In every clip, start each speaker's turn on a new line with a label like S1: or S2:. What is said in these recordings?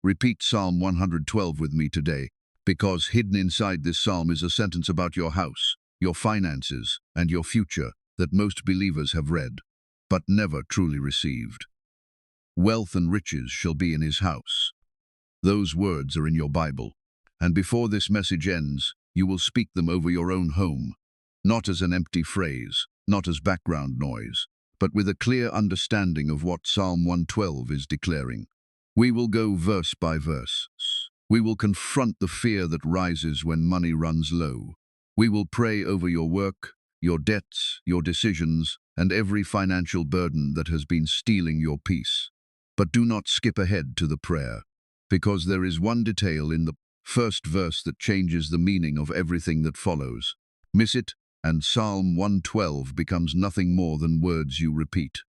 S1: Repeat Psalm 112 with me today, because hidden inside this psalm is a sentence about your house, your finances, and your future that most believers have read, but never truly received. Wealth and riches shall be in his house. Those words are in your Bible, and before this message ends, you will speak them over your own home, not as an empty phrase, not as background noise, but with a clear understanding of what Psalm 112 is declaring. We will go verse by verse. We will confront the fear that rises when money runs low. We will pray over your work, your debts, your decisions, and every financial burden that has been stealing your peace. But do not skip ahead to the prayer, because there is one detail in the first verse that changes the meaning of everything that follows. Miss it, and Psalm 112 becomes nothing more than words you repeat.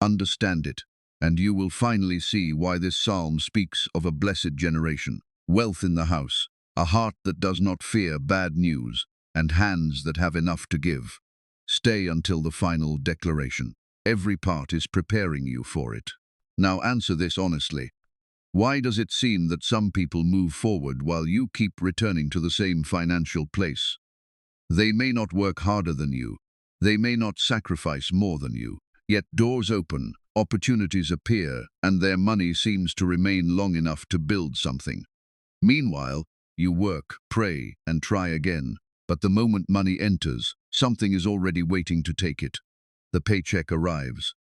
S1: Understand it, and you will finally see why this psalm speaks of a blessed generation, wealth in the house, a heart that does not fear bad news, and hands that have enough to give. Stay until the final declaration. Every part is preparing you for it. Now answer this honestly. Why does it seem that some people move forward while you keep returning to the same financial place? They may not work harder than you. They may not sacrifice more than you. Yet doors open, opportunities appear, and their money seems to remain long enough to build something. Meanwhile, you work, pray, and try again. But the moment money enters, something is already waiting to take it. The paycheck arrives.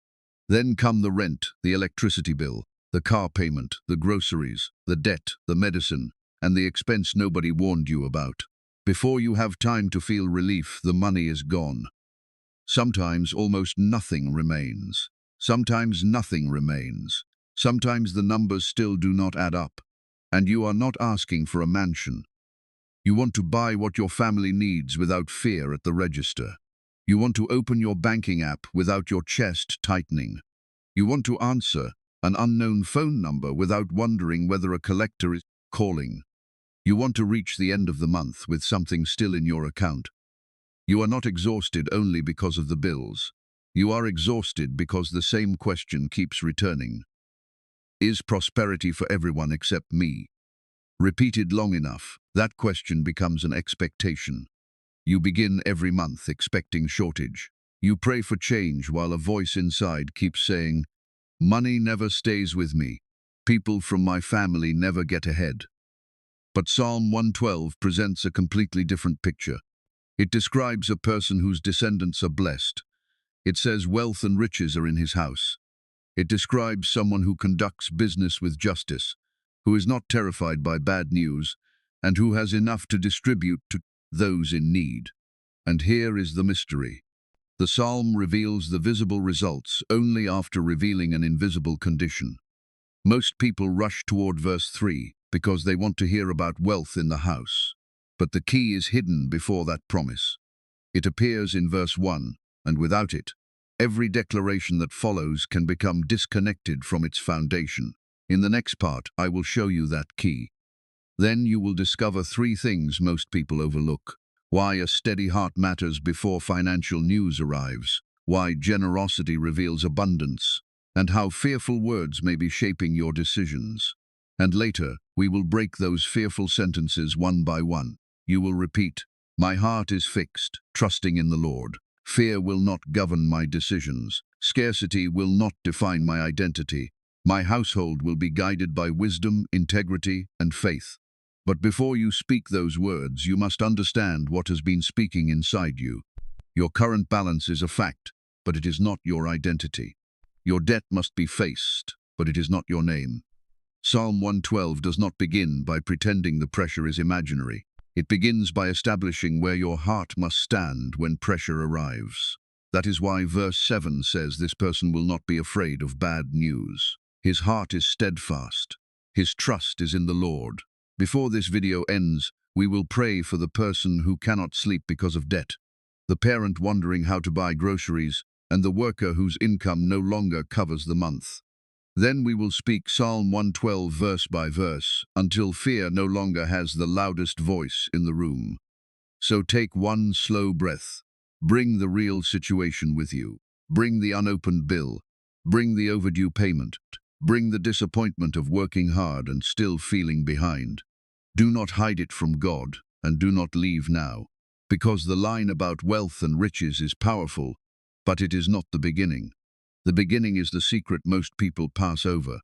S1: Then come the rent, the electricity bill, the car payment, the groceries, the debt, the medicine, and the expense nobody warned you about. Before you have time to feel relief, the money is gone. Sometimes almost nothing remains. Sometimes nothing remains. Sometimes the numbers still do not add up. And you are not asking for a mansion. You want to buy what your family needs without fear at the register. You want to open your banking app without your chest tightening. You want to answer an unknown phone number without wondering whether a collector is calling. You want to reach the end of the month with something still in your account. You are not exhausted only because of the bills. You are exhausted because the same question keeps returning. Is prosperity for everyone except me? Repeated long enough, that question becomes an expectation. You begin every month expecting shortage. You pray for change while a voice inside keeps saying, "Money never stays with me. People from my family never get ahead." But Psalm 112 presents a completely different picture. It describes a person whose descendants are blessed. It says wealth and riches are in his house. It describes someone who conducts business with justice, who is not terrified by bad news, and who has enough to distribute to those in need. And here is the mystery. The psalm reveals the visible results only after revealing an invisible condition. Most people rush toward verse 3 because they want to hear about wealth in the house. But the key is hidden before that promise. It appears in verse 1, and without it, every declaration that follows can become disconnected from its foundation. In the next part, I will show you that key. Then you will discover 3 things most people overlook: why a steady heart matters before financial news arrives, why generosity reveals abundance, and how fearful words may be shaping your decisions. And later, we will break those fearful sentences one by one. You will repeat, "My heart is fixed, trusting in the Lord. Fear will not govern my decisions. Scarcity will not define my identity. My household will be guided by wisdom, integrity, and faith." But before you speak those words, you must understand what has been speaking inside you. Your current balance is a fact, but it is not your identity. Your debt must be faced, but it is not your name. Psalm 112 does not begin by pretending the pressure is imaginary. It begins by establishing where your heart must stand when pressure arrives. That is why verse 7 says this person will not be afraid of bad news. His heart is steadfast. His trust is in the Lord. Before this video ends, we will pray for the person who cannot sleep because of debt, the parent wondering how to buy groceries, and the worker whose income no longer covers the month. Then we will speak Psalm 112 verse by verse, until fear no longer has the loudest voice in the room. So take one slow breath. Bring the real situation with you. Bring the unopened bill. Bring the overdue payment. Bring the disappointment of working hard and still feeling behind. Do not hide it from God, and do not leave now. Because the line about wealth and riches is powerful, but it is not the beginning. The beginning is the secret most people pass over.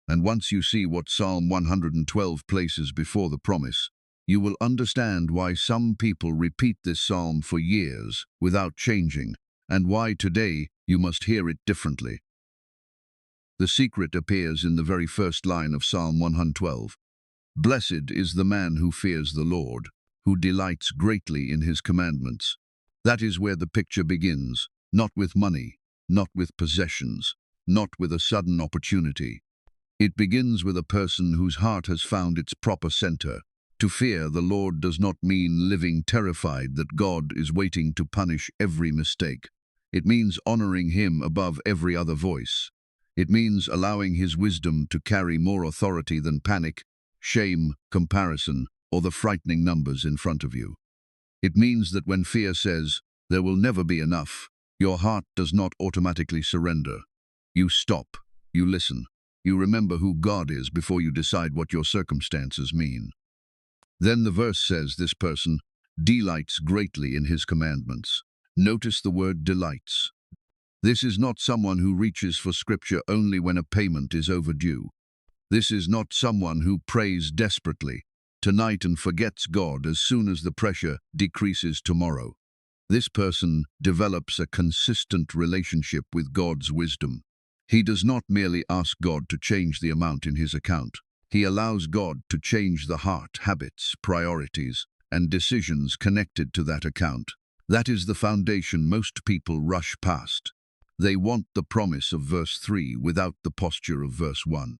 S1: And once you see what Psalm 112 places before the promise, you will understand why some people repeat this psalm for years without changing, and why today you must hear it differently. The secret appears in the very first line of Psalm 112. Blessed is the man who fears the Lord, who delights greatly in his commandments. That is where the picture begins, not with money, not with possessions, not with a sudden opportunity. It begins with a person whose heart has found its proper center. To fear the Lord does not mean living terrified that God is waiting to punish every mistake. It means honoring him above every other voice. It means allowing his wisdom to carry more authority than panic, shame, comparison, or the frightening numbers in front of you. It means that when fear says, "There will never be enough," your heart does not automatically surrender. You stop, you listen, you remember who God is before you decide what your circumstances mean. Then the verse says this person delights greatly in his commandments. Notice the word delights. This is not someone who reaches for scripture only when a payment is overdue. This is not someone who prays desperately tonight and forgets God as soon as the pressure decreases tomorrow. This person develops a consistent relationship with God's wisdom. He does not merely ask God to change the amount in his account. He allows God to change the heart, habits, priorities, and decisions connected to that account. That is the foundation most people rush past. They want the promise of verse 3 without the posture of verse 1.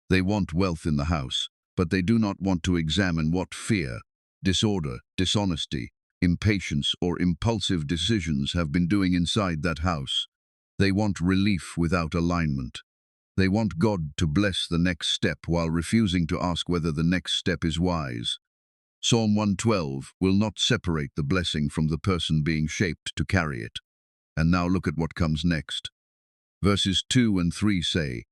S1: They want wealth in the house, but they do not want to examine what fear, disorder, dishonesty, impatience, or impulsive decisions have been doing inside that house. They want relief without alignment. They want God to bless the next step while refusing to ask whether the next step is wise. Psalm 112 will not separate the blessing from the person being shaped to carry it. And now look at what comes next. Verses 2 and 3 say,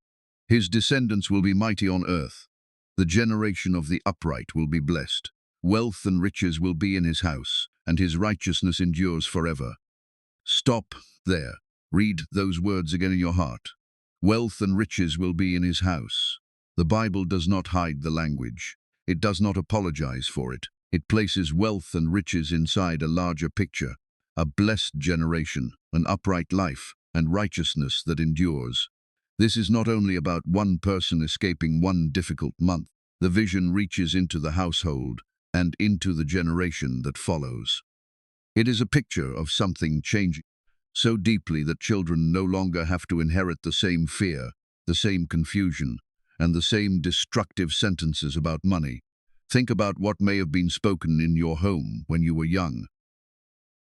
S1: "His descendants will be mighty on earth. The generation of the upright will be blessed. Wealth and riches will be in his house, and his righteousness endures forever." Stop there. Read those words again in your heart. Wealth and riches will be in his house. The Bible does not hide the language. It does not apologize for it. It places wealth and riches inside a larger picture, a blessed generation, an upright life, and righteousness that endures. This is not only about one person escaping one difficult month. The vision reaches into the household and into the generation that follows. It is a picture of something changing so deeply that children no longer have to inherit the same fear, the same confusion, and the same destructive sentences about money. Think about what may have been spoken in your home when you were young.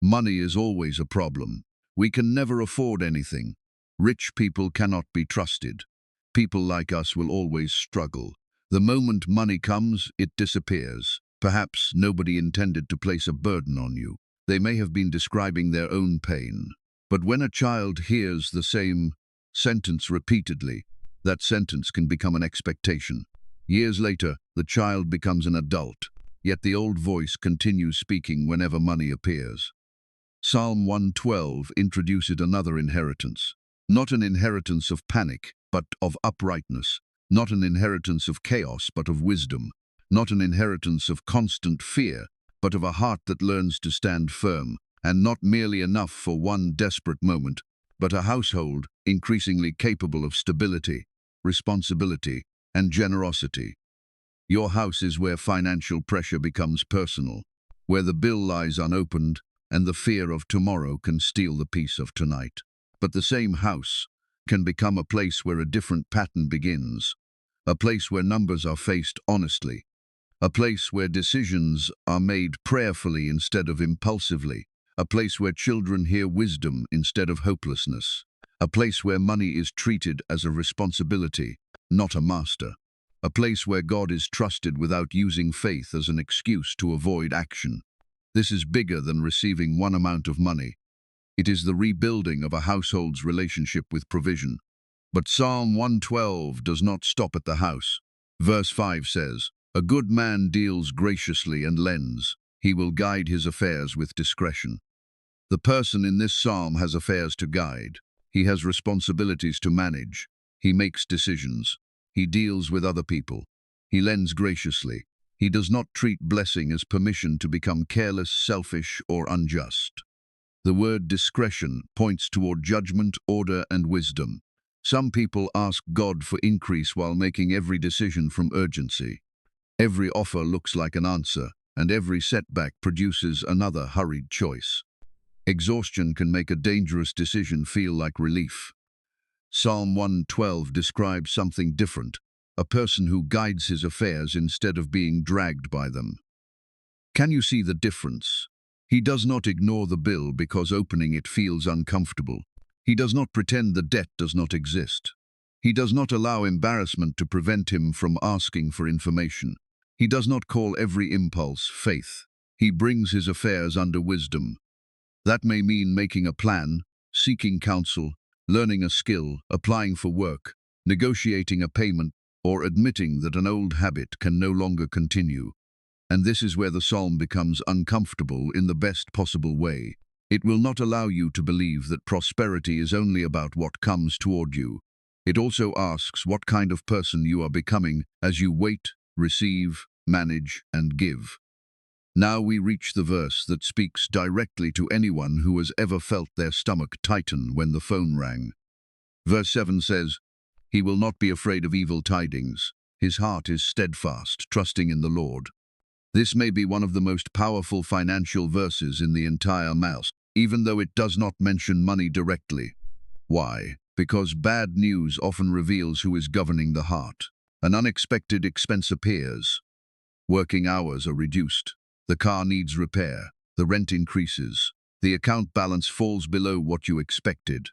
S1: Money is always a problem. We can never afford anything. Rich people cannot be trusted. People like us will always struggle. The moment money comes, it disappears. Perhaps nobody intended to place a burden on you. They may have been describing their own pain. But when a child hears the same sentence repeatedly, that sentence can become an expectation. Years later, the child becomes an adult, yet the old voice continues speaking whenever money appears. Psalm 112 introduced another inheritance. Not an inheritance of panic, but of uprightness. Not an inheritance of chaos, but of wisdom. Not an inheritance of constant fear, but of a heart that learns to stand firm. And not merely enough for one desperate moment, but a household increasingly capable of stability, responsibility, and generosity. Your house is where financial pressure becomes personal, where the bill lies unopened, and the fear of tomorrow can steal the peace of tonight. But the same house can become a place where a different pattern begins, a place where numbers are faced honestly, a place where decisions are made prayerfully instead of impulsively, a place where children hear wisdom instead of hopelessness, a place where money is treated as a responsibility, not a master, a place where God is trusted without using faith as an excuse to avoid action. This is bigger than receiving one amount of money. It is the rebuilding of a household's relationship with provision. But Psalm 112 does not stop at the house. Verse 5 says, "A good man deals graciously and lends. He will guide his affairs with discretion." The person in this psalm has affairs to guide. He has responsibilities to manage. He makes decisions. He deals with other people. He lends graciously. He does not treat blessing as permission to become careless, selfish, or unjust. The word discretion points toward judgment, order, and wisdom. Some people ask God for increase while making every decision from urgency. Every offer looks like an answer, and every setback produces another hurried choice. Exhaustion can make a dangerous decision feel like relief. Psalm 112 describes something different, a person who guides his affairs instead of being dragged by them. Can you see the difference? He does not ignore the bill because opening it feels uncomfortable. He does not pretend the debt does not exist. He does not allow embarrassment to prevent him from asking for information. He does not call every impulse faith. He brings his affairs under wisdom. That may mean making a plan, seeking counsel, learning a skill, applying for work, negotiating a payment, or admitting that an old habit can no longer continue. And this is where the psalm becomes uncomfortable in the best possible way. It will not allow you to believe that prosperity is only about what comes toward you. It also asks what kind of person you are becoming as you wait, receive, manage, and give. Now we reach the verse that speaks directly to anyone who has ever felt their stomach tighten when the phone rang. Verse 7 says, "He will not be afraid of evil tidings. His heart is steadfast, trusting in the Lord." This may be one of the most powerful financial verses in the entire Psalm, even though it does not mention money directly. Why? Because bad news often reveals who is governing the heart. An unexpected expense appears. Working hours are reduced. The car needs repair. The rent increases. The account balance falls below what you expected.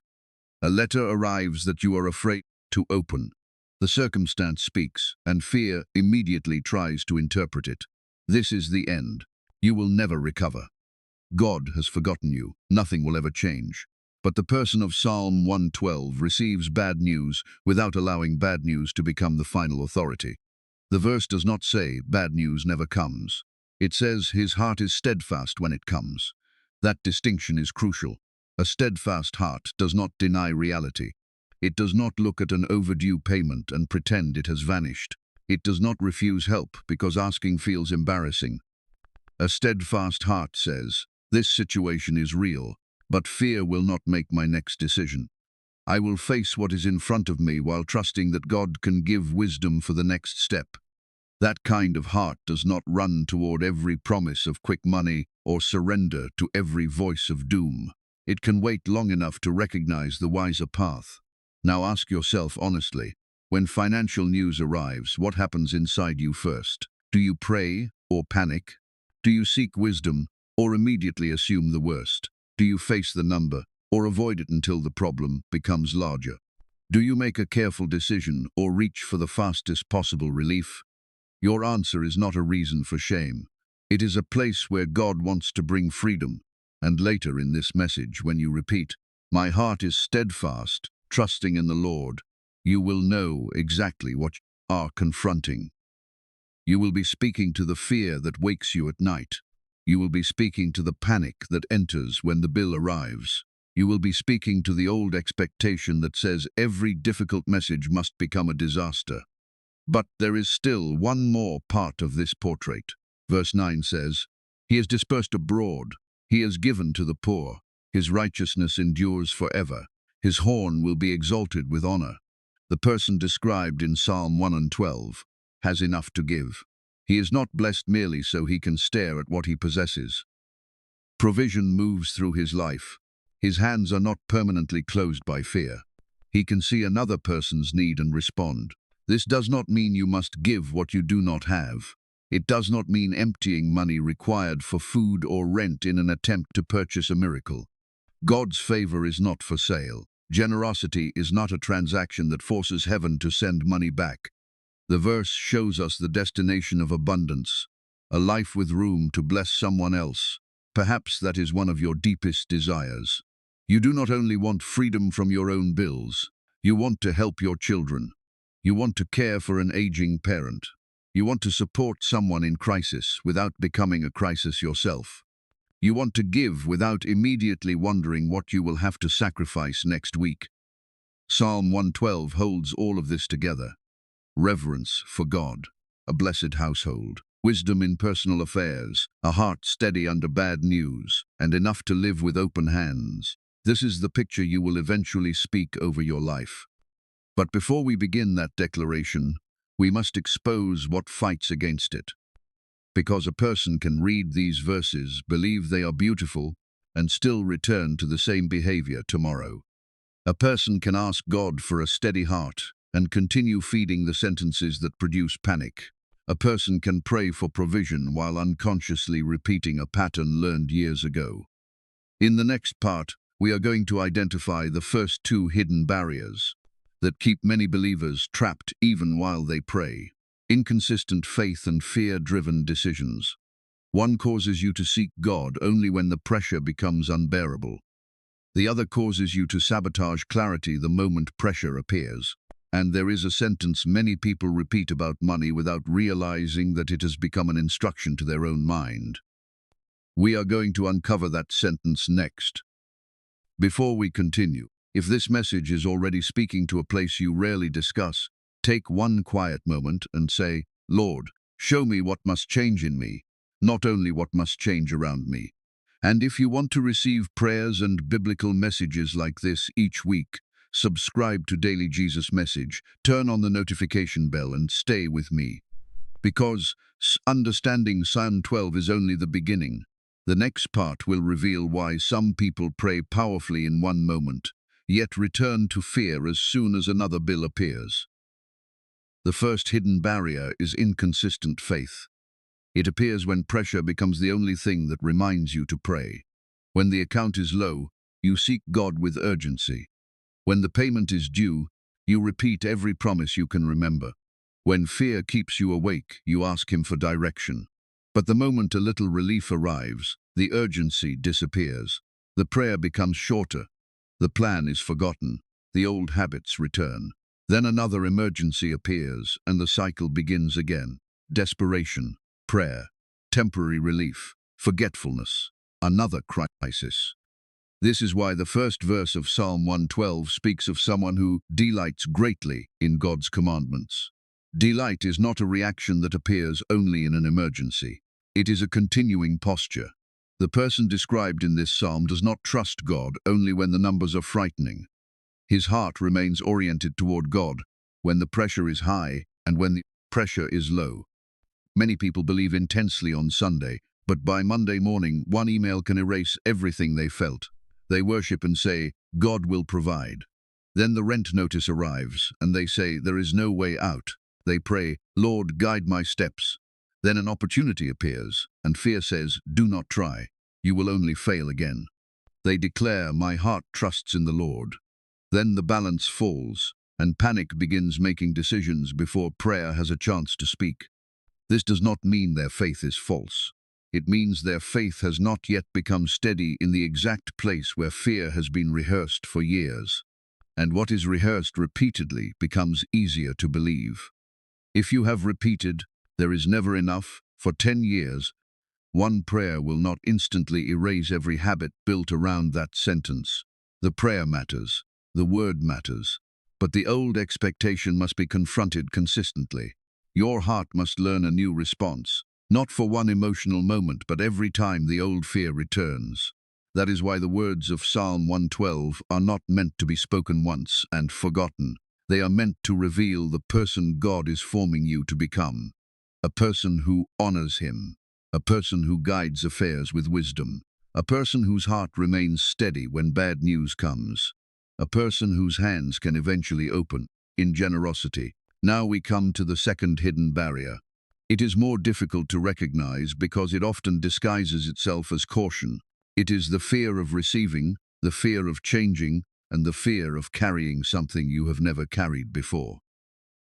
S1: A letter arrives that you are afraid to open. The circumstance speaks, and fear immediately tries to interpret it. This is the end. You will never recover. God has forgotten you. Nothing will ever change. But the person of Psalm 112 receives bad news without allowing bad news to become the final authority. The verse does not say bad news never comes. It says his heart is steadfast when it comes. That distinction is crucial. A steadfast heart does not deny reality. It does not look at an overdue payment and pretend it has vanished. It does not refuse help because asking feels embarrassing. A steadfast heart says, "This situation is real, but fear will not make my next decision. I will face what is in front of me while trusting that God can give wisdom for the next step." That kind of heart does not run toward every promise of quick money or surrender to every voice of doom. It can wait long enough to recognize the wiser path. Now ask yourself honestly, when financial news arrives, what happens inside you first? Do you pray or panic? Do you seek wisdom or immediately assume the worst? Do you face the number or avoid it until the problem becomes larger? Do you make a careful decision or reach for the fastest possible relief? Your answer is not a reason for shame. It is a place where God wants to bring freedom. And later in this message, when you repeat, "My heart is steadfast, trusting in the Lord," you will know exactly what you are confronting. You will be speaking to the fear that wakes you at night. You will be speaking to the panic that enters when the bill arrives. You will be speaking to the old expectation that says every difficult message must become a disaster. But there is still one more part of this portrait. Verse 9 says, "He is dispersed abroad. He is given to the poor. His righteousness endures forever. His horn will be exalted with honor." The person described in Psalm 112 has enough to give. He is not blessed merely so he can stare at what he possesses. Provision moves through his life. His hands are not permanently closed by fear. He can see another person's need and respond. This does not mean you must give what you do not have. It does not mean emptying money required for food or rent in an attempt to purchase a miracle. God's favor is not for sale. Generosity is not a transaction that forces heaven to send money back. The verse shows us the destination of abundance, a life with room to bless someone else. Perhaps that is one of your deepest desires. You do not only want freedom from your own bills, You want to help your children. You want to care for an aging parent. You want to support someone in crisis without becoming a crisis yourself. You want to give without immediately wondering what you will have to sacrifice next week. Psalm 112 holds all of this together. Reverence for God, a blessed household, wisdom in personal affairs, a heart steady under bad news, and enough to live with open hands. This is the picture you will eventually speak over your life. But before we begin that declaration, we must expose what fights against it. Because a person can read these verses, believe they are beautiful, and still return to the same behavior tomorrow. A person can ask God for a steady heart and continue feeding the sentences that produce panic. A person can pray for provision while unconsciously repeating a pattern learned years ago. In the next part, we are going to identify the first two hidden barriers that keep many believers trapped even while they pray. Inconsistent faith and fear-driven decisions. One causes you to seek God only when the pressure becomes unbearable. The other causes you to sabotage clarity the moment pressure appears. And there is a sentence many people repeat about money without realizing that it has become an instruction to their own mind. We are going to uncover that sentence next. Before we continue, if this message is already speaking to a place you rarely discuss, take one quiet moment and say, Lord, show me what must change in me, not only what must change around me. And if you want to receive prayers and biblical messages like this each week, subscribe to Daily Jesus Message, turn on the notification bell and stay with me. Because understanding Psalm 12 is only the beginning. The next part will reveal why some people pray powerfully in one moment, yet return to fear as soon as another bill appears. The first hidden barrier is inconsistent faith. It appears when pressure becomes the only thing that reminds you to pray. When the account is low, you seek God with urgency. When the payment is due, you repeat every promise you can remember. When fear keeps you awake, you ask Him for direction. But the moment a little relief arrives, the urgency disappears. The prayer becomes shorter. The plan is forgotten. The old habits return. Then another emergency appears, and the cycle begins again. Desperation, prayer, temporary relief, forgetfulness, another crisis. This is why the first verse of Psalm 112 speaks of someone who delights greatly in God's commandments. Delight is not a reaction that appears only in an emergency. It is a continuing posture. The person described in this psalm does not trust God only when the numbers are frightening. His heart remains oriented toward God when the pressure is high and when the pressure is low. Many people believe intensely on Sunday, but by Monday morning, one email can erase everything they felt. They worship and say, God will provide. Then the rent notice arrives, and they say, there is no way out. They pray, Lord, guide my steps. Then an opportunity appears, and fear says, do not try. You will only fail again. They declare, my heart trusts in the Lord. Then the balance falls, and panic begins making decisions before prayer has a chance to speak. This does not mean their faith is false. It means their faith has not yet become steady in the exact place where fear has been rehearsed for years. And what is rehearsed repeatedly becomes easier to believe. If you have repeated, there is never enough, for 10 years, one prayer will not instantly erase every habit built around that sentence. The prayer matters, the word matters, but the old expectation must be confronted consistently. Your heart must learn a new response, not for one emotional moment, but every time the old fear returns. That is why the words of Psalm 112 are not meant to be spoken once and forgotten. They are meant to reveal the person God is forming you to become. A person who honors Him. A person who guides affairs with wisdom. A person whose heart remains steady when bad news comes. A person whose hands can eventually open in generosity. Now we come to the second hidden barrier. It is more difficult to recognize because it often disguises itself as caution. It is the fear of receiving, the fear of changing, and the fear of carrying something you have never carried before.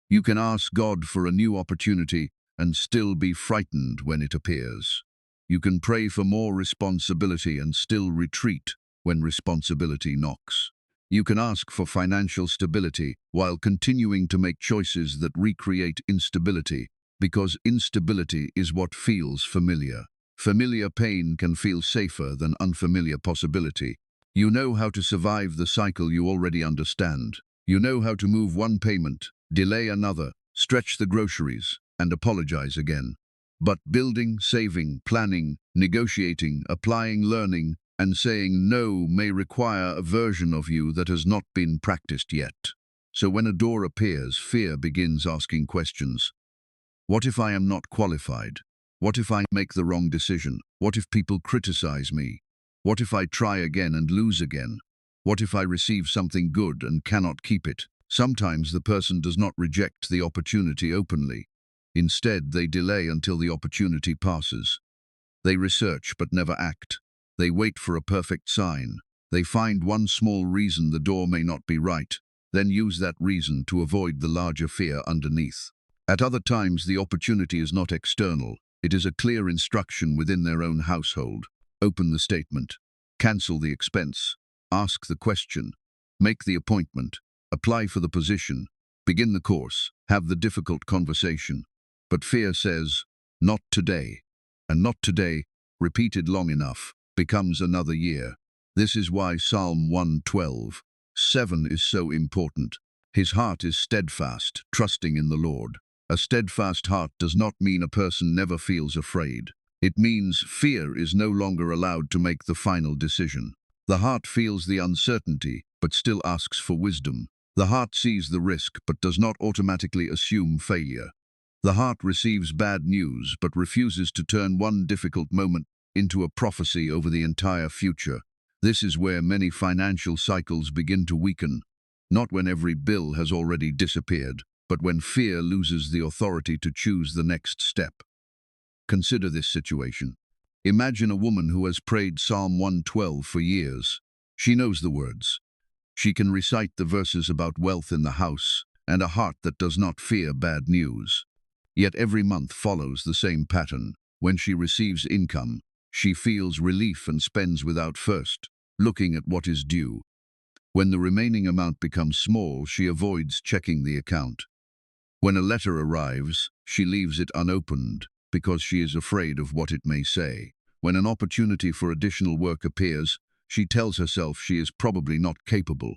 S1: You can ask God for a new opportunity and still be frightened when it appears. You can pray for more responsibility and still retreat when responsibility knocks. You can ask for financial stability while continuing to make choices that recreate instability, because instability is what feels familiar. Familiar pain can feel safer than unfamiliar possibility. You know how to survive the cycle you already understand. You know how to move one payment, delay another, stretch the groceries, and apologize again. But building, saving, planning, negotiating, applying, learning, and saying no may require a version of you that has not been practiced yet. So when a door appears, fear begins asking questions. What if I am not qualified? What if I make the wrong decision? What if people criticize me? What if I try again and lose again? What if I receive something good and cannot keep it? Sometimes the person does not reject the opportunity openly. Instead, they delay until the opportunity passes. They research but never act. They wait for a perfect sign. They find one small reason the door may not be right, then use that reason to avoid the larger fear underneath. At other times, the opportunity is not external. It is a clear instruction within their own household. Open the statement. Cancel the expense. Ask the question. Make the appointment. Apply for the position. Begin the course. Have the difficult conversation. But fear says, not today. And not today, repeated long enough, becomes another year. This is why Psalm 112:7 is so important. His heart is steadfast, trusting in the Lord. A steadfast heart does not mean a person never feels afraid. It means fear is no longer allowed to make the final decision. The heart feels the uncertainty, but still asks for wisdom. The heart sees the risk, but does not automatically assume failure. The heart receives bad news, but refuses to turn one difficult moment into a prophecy over the entire future. This is where many financial cycles begin to weaken, not when every bill has already disappeared, but when fear loses the authority to choose the next step. Consider this situation. Imagine a woman who has prayed Psalm 112 for years. She knows the words. She can recite the verses about wealth in the house and a heart that does not fear bad news. Yet every month follows the same pattern. When she receives income, she feels relief and spends without first looking at what is due. When the remaining amount becomes small, she avoids checking the account. When a letter arrives, she leaves it unopened because she is afraid of what it may say. When an opportunity for additional work appears, she tells herself she is probably not capable.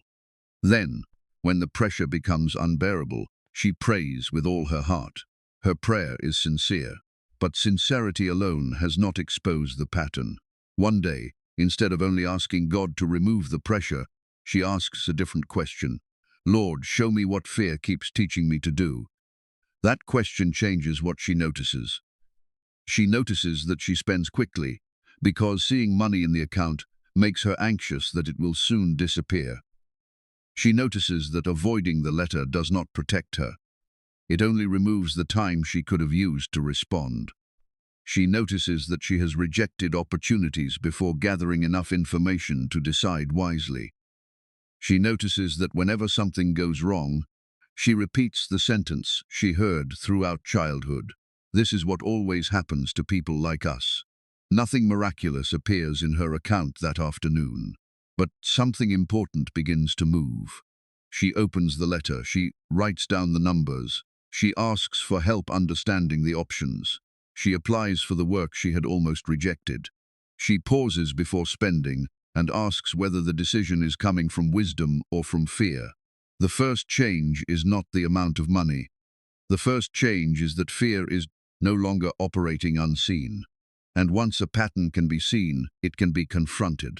S1: Then, when the pressure becomes unbearable, she prays with all her heart. Her prayer is sincere, but sincerity alone has not exposed the pattern. One day, instead of only asking God to remove the pressure, she asks a different question. Lord, show me what fear keeps teaching me to do. That question changes what she notices. She notices that she spends quickly, because seeing money in the account makes her anxious that it will soon disappear. She notices that avoiding the letter does not protect her. It only removes the time she could have used to respond. She notices that she has rejected opportunities before gathering enough information to decide wisely. She notices that whenever something goes wrong, she repeats the sentence she heard throughout childhood. This is what always happens to people like us. Nothing miraculous appears in her account that afternoon, but something important begins to move. She opens the letter, she writes down the numbers, she asks for help understanding the options. She applies for the work she had almost rejected. She pauses before spending and asks whether the decision is coming from wisdom or from fear. The first change is not the amount of money. The first change is that fear is no longer operating unseen. And once a pattern can be seen, it can be confronted.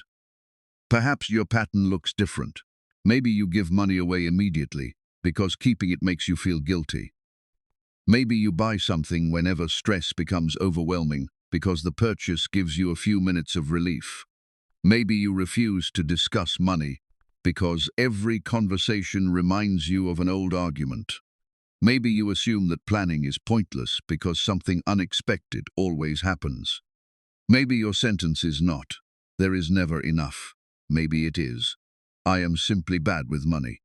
S1: Perhaps your pattern looks different. Maybe you give money away immediately because keeping it makes you feel guilty. Maybe you buy something whenever stress becomes overwhelming because the purchase gives you a few minutes of relief. Maybe you refuse to discuss money because every conversation reminds you of an old argument. Maybe you assume that planning is pointless because something unexpected always happens. Maybe your sentence is not, there is never enough. Maybe it is, I am simply bad with money.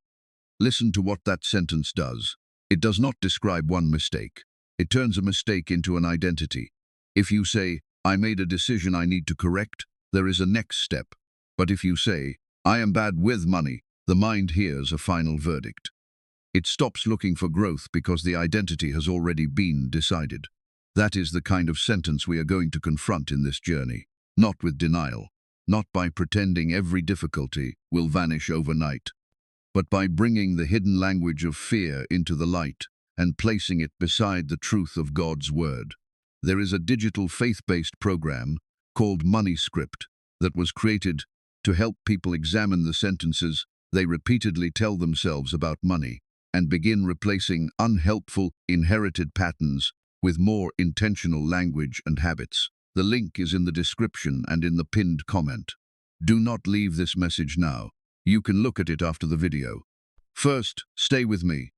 S1: Listen to what that sentence does. It does not describe one mistake. It turns a mistake into an identity. If you say, I made a decision I need to correct, there is a next step. But if you say, I am bad with money, the mind hears a final verdict. It stops looking for growth because the identity has already been decided. That is the kind of sentence we are going to confront in this journey, not with denial, not by pretending every difficulty will vanish overnight, but by bringing the hidden language of fear into the light and placing it beside the truth of God's word. There is a digital faith-based program called Money Script that was created to help people examine the sentences they repeatedly tell themselves about money and begin replacing unhelpful, inherited patterns with more intentional language and habits. The link is in the description and in the pinned comment. Do not leave this message now. You can look at it after the video. First, stay with me,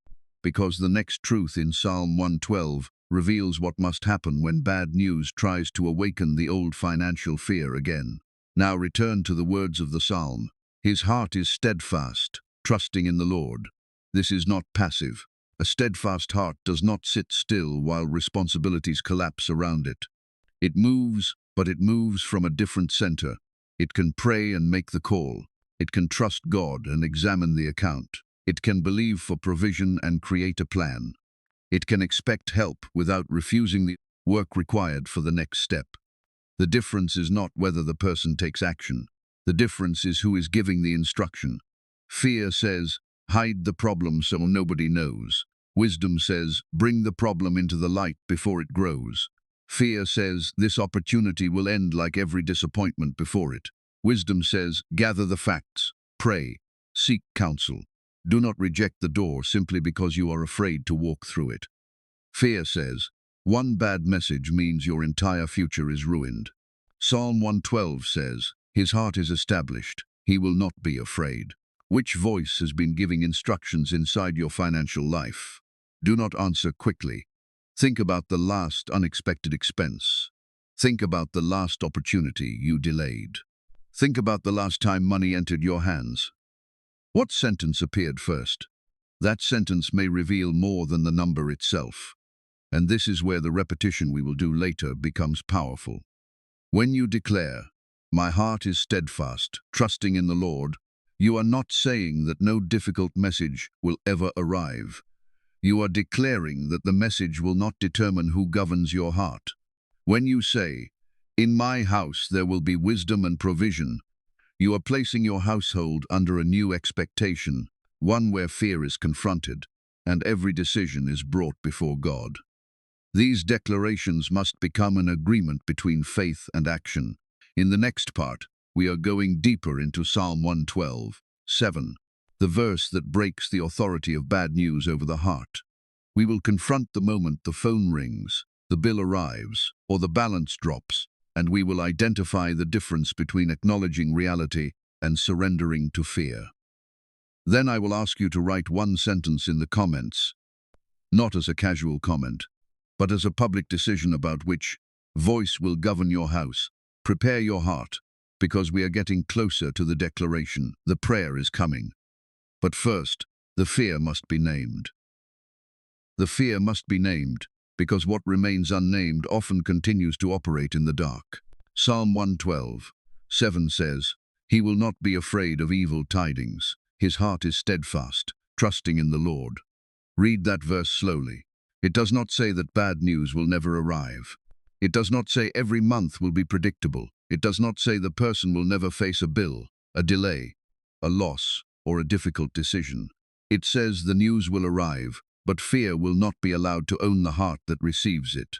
S1: because the next truth in Psalm 112 reveals what must happen when bad news tries to awaken the old financial fear again. Now return to the words of the psalm. His heart is steadfast, trusting in the Lord. This is not passive. A steadfast heart does not sit still while responsibilities collapse around it. It moves, but it moves from a different center. It can pray and make the call. It can trust God and examine the account. It can believe for provision and create a plan. It can expect help without refusing the work required for the next step. The difference is not whether the person takes action. The difference is who is giving the instruction. Fear says, hide the problem so nobody knows. Wisdom says, bring the problem into the light before it grows. Fear says, this opportunity will end like every disappointment before it. Wisdom says, gather the facts, pray, seek counsel. Do not reject the door simply because you are afraid to walk through it. Fear says, one bad message means your entire future is ruined. Psalm 112 says, his heart is established, he will not be afraid. Which voice has been giving instructions inside your financial life? Do not answer quickly. Think about the last unexpected expense. Think about the last opportunity you delayed. Think about the last time money entered your hands. What sentence appeared first? That sentence may reveal more than the number itself. And this is where the repetition we will do later becomes powerful. When you declare, my heart is steadfast, trusting in the Lord, you are not saying that no difficult message will ever arrive. You are declaring that the message will not determine who governs your heart. When you say, in my house there will be wisdom and provision, you are placing your household under a new expectation, one where fear is confronted, and every decision is brought before God. These declarations must become an agreement between faith and action. In the next part, we are going deeper into Psalm 112:7, the verse that breaks the authority of bad news over the heart. We will confront the moment the phone rings, the bill arrives, or the balance drops, and we will identify the difference between acknowledging reality and surrendering to fear. Then I will ask you to write one sentence in the comments, not as a casual comment, but as a public decision about which voice will govern your house. Prepare your heart, because we are getting closer to the declaration. The prayer is coming. But first, the fear must be named. The fear must be named, because what remains unnamed often continues to operate in the dark. Psalm 112:7 says, he will not be afraid of evil tidings. His heart is steadfast, trusting in the Lord. Read that verse slowly. It does not say that bad news will never arrive. It does not say every month will be predictable. It does not say the person will never face a bill, a delay, a loss, or a difficult decision. It says the news will arrive, but fear will not be allowed to own the heart that receives it.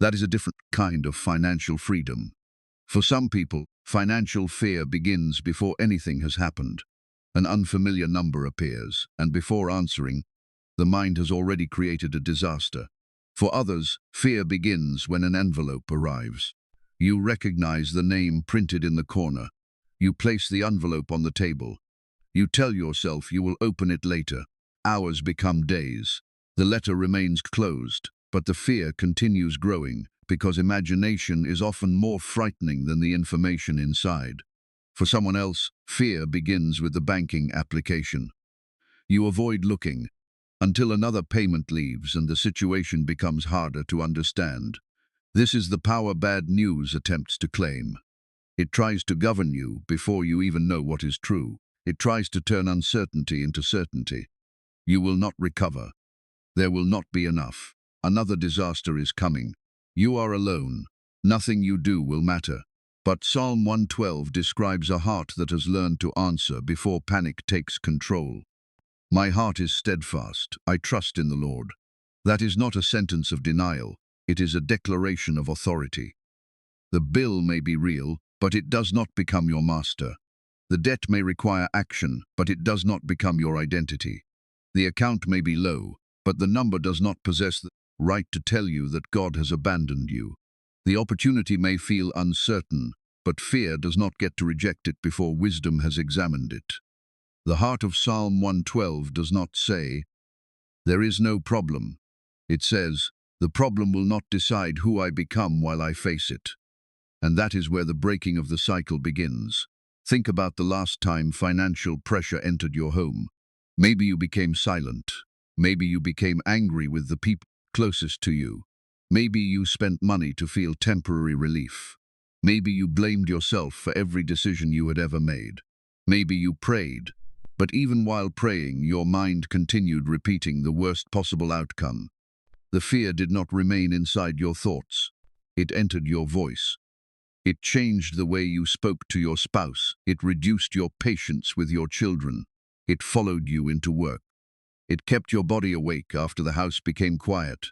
S1: That is a different kind of financial freedom. For some people, financial fear begins before anything has happened. An unfamiliar number appears, and before answering, the mind has already created a disaster. For others, fear begins when an envelope arrives. You recognize the name printed in the corner. You place the envelope on the table. You tell yourself you will open it later. Hours become days. The letter remains closed, but the fear continues growing because imagination is often more frightening than the information inside. For someone else, fear begins with the banking application. You avoid looking until another payment leaves and the situation becomes harder to understand. This is the power bad news attempts to claim. It tries to govern you before you even know what is true. It tries to turn uncertainty into certainty. You will not recover. There will not be enough. Another disaster is coming. You are alone. Nothing you do will matter. But Psalm 112 describes a heart that has learned to answer before panic takes control. My heart is steadfast. I trust in the Lord. That is not a sentence of denial. It is a declaration of authority. The bill may be real, but it does not become your master. The debt may require action, but it does not become your identity. The account may be low, but the number does not possess the right to tell you that God has abandoned you. The opportunity may feel uncertain, but fear does not get to reject it before wisdom has examined it. The heart of Psalm 112 does not say, "There is no problem." It says, "The problem will not decide who I become while I face it." And that is where the breaking of the cycle begins. Think about the last time financial pressure entered your home. Maybe you became silent. Maybe you became angry with the people closest to you. Maybe you spent money to feel temporary relief. Maybe you blamed yourself for every decision you had ever made. Maybe you prayed, but even while praying, your mind continued repeating the worst possible outcome. The fear did not remain inside your thoughts. It entered your voice. It changed the way you spoke to your spouse. It reduced your patience with your children. It followed you into work. It kept your body awake after the house became quiet.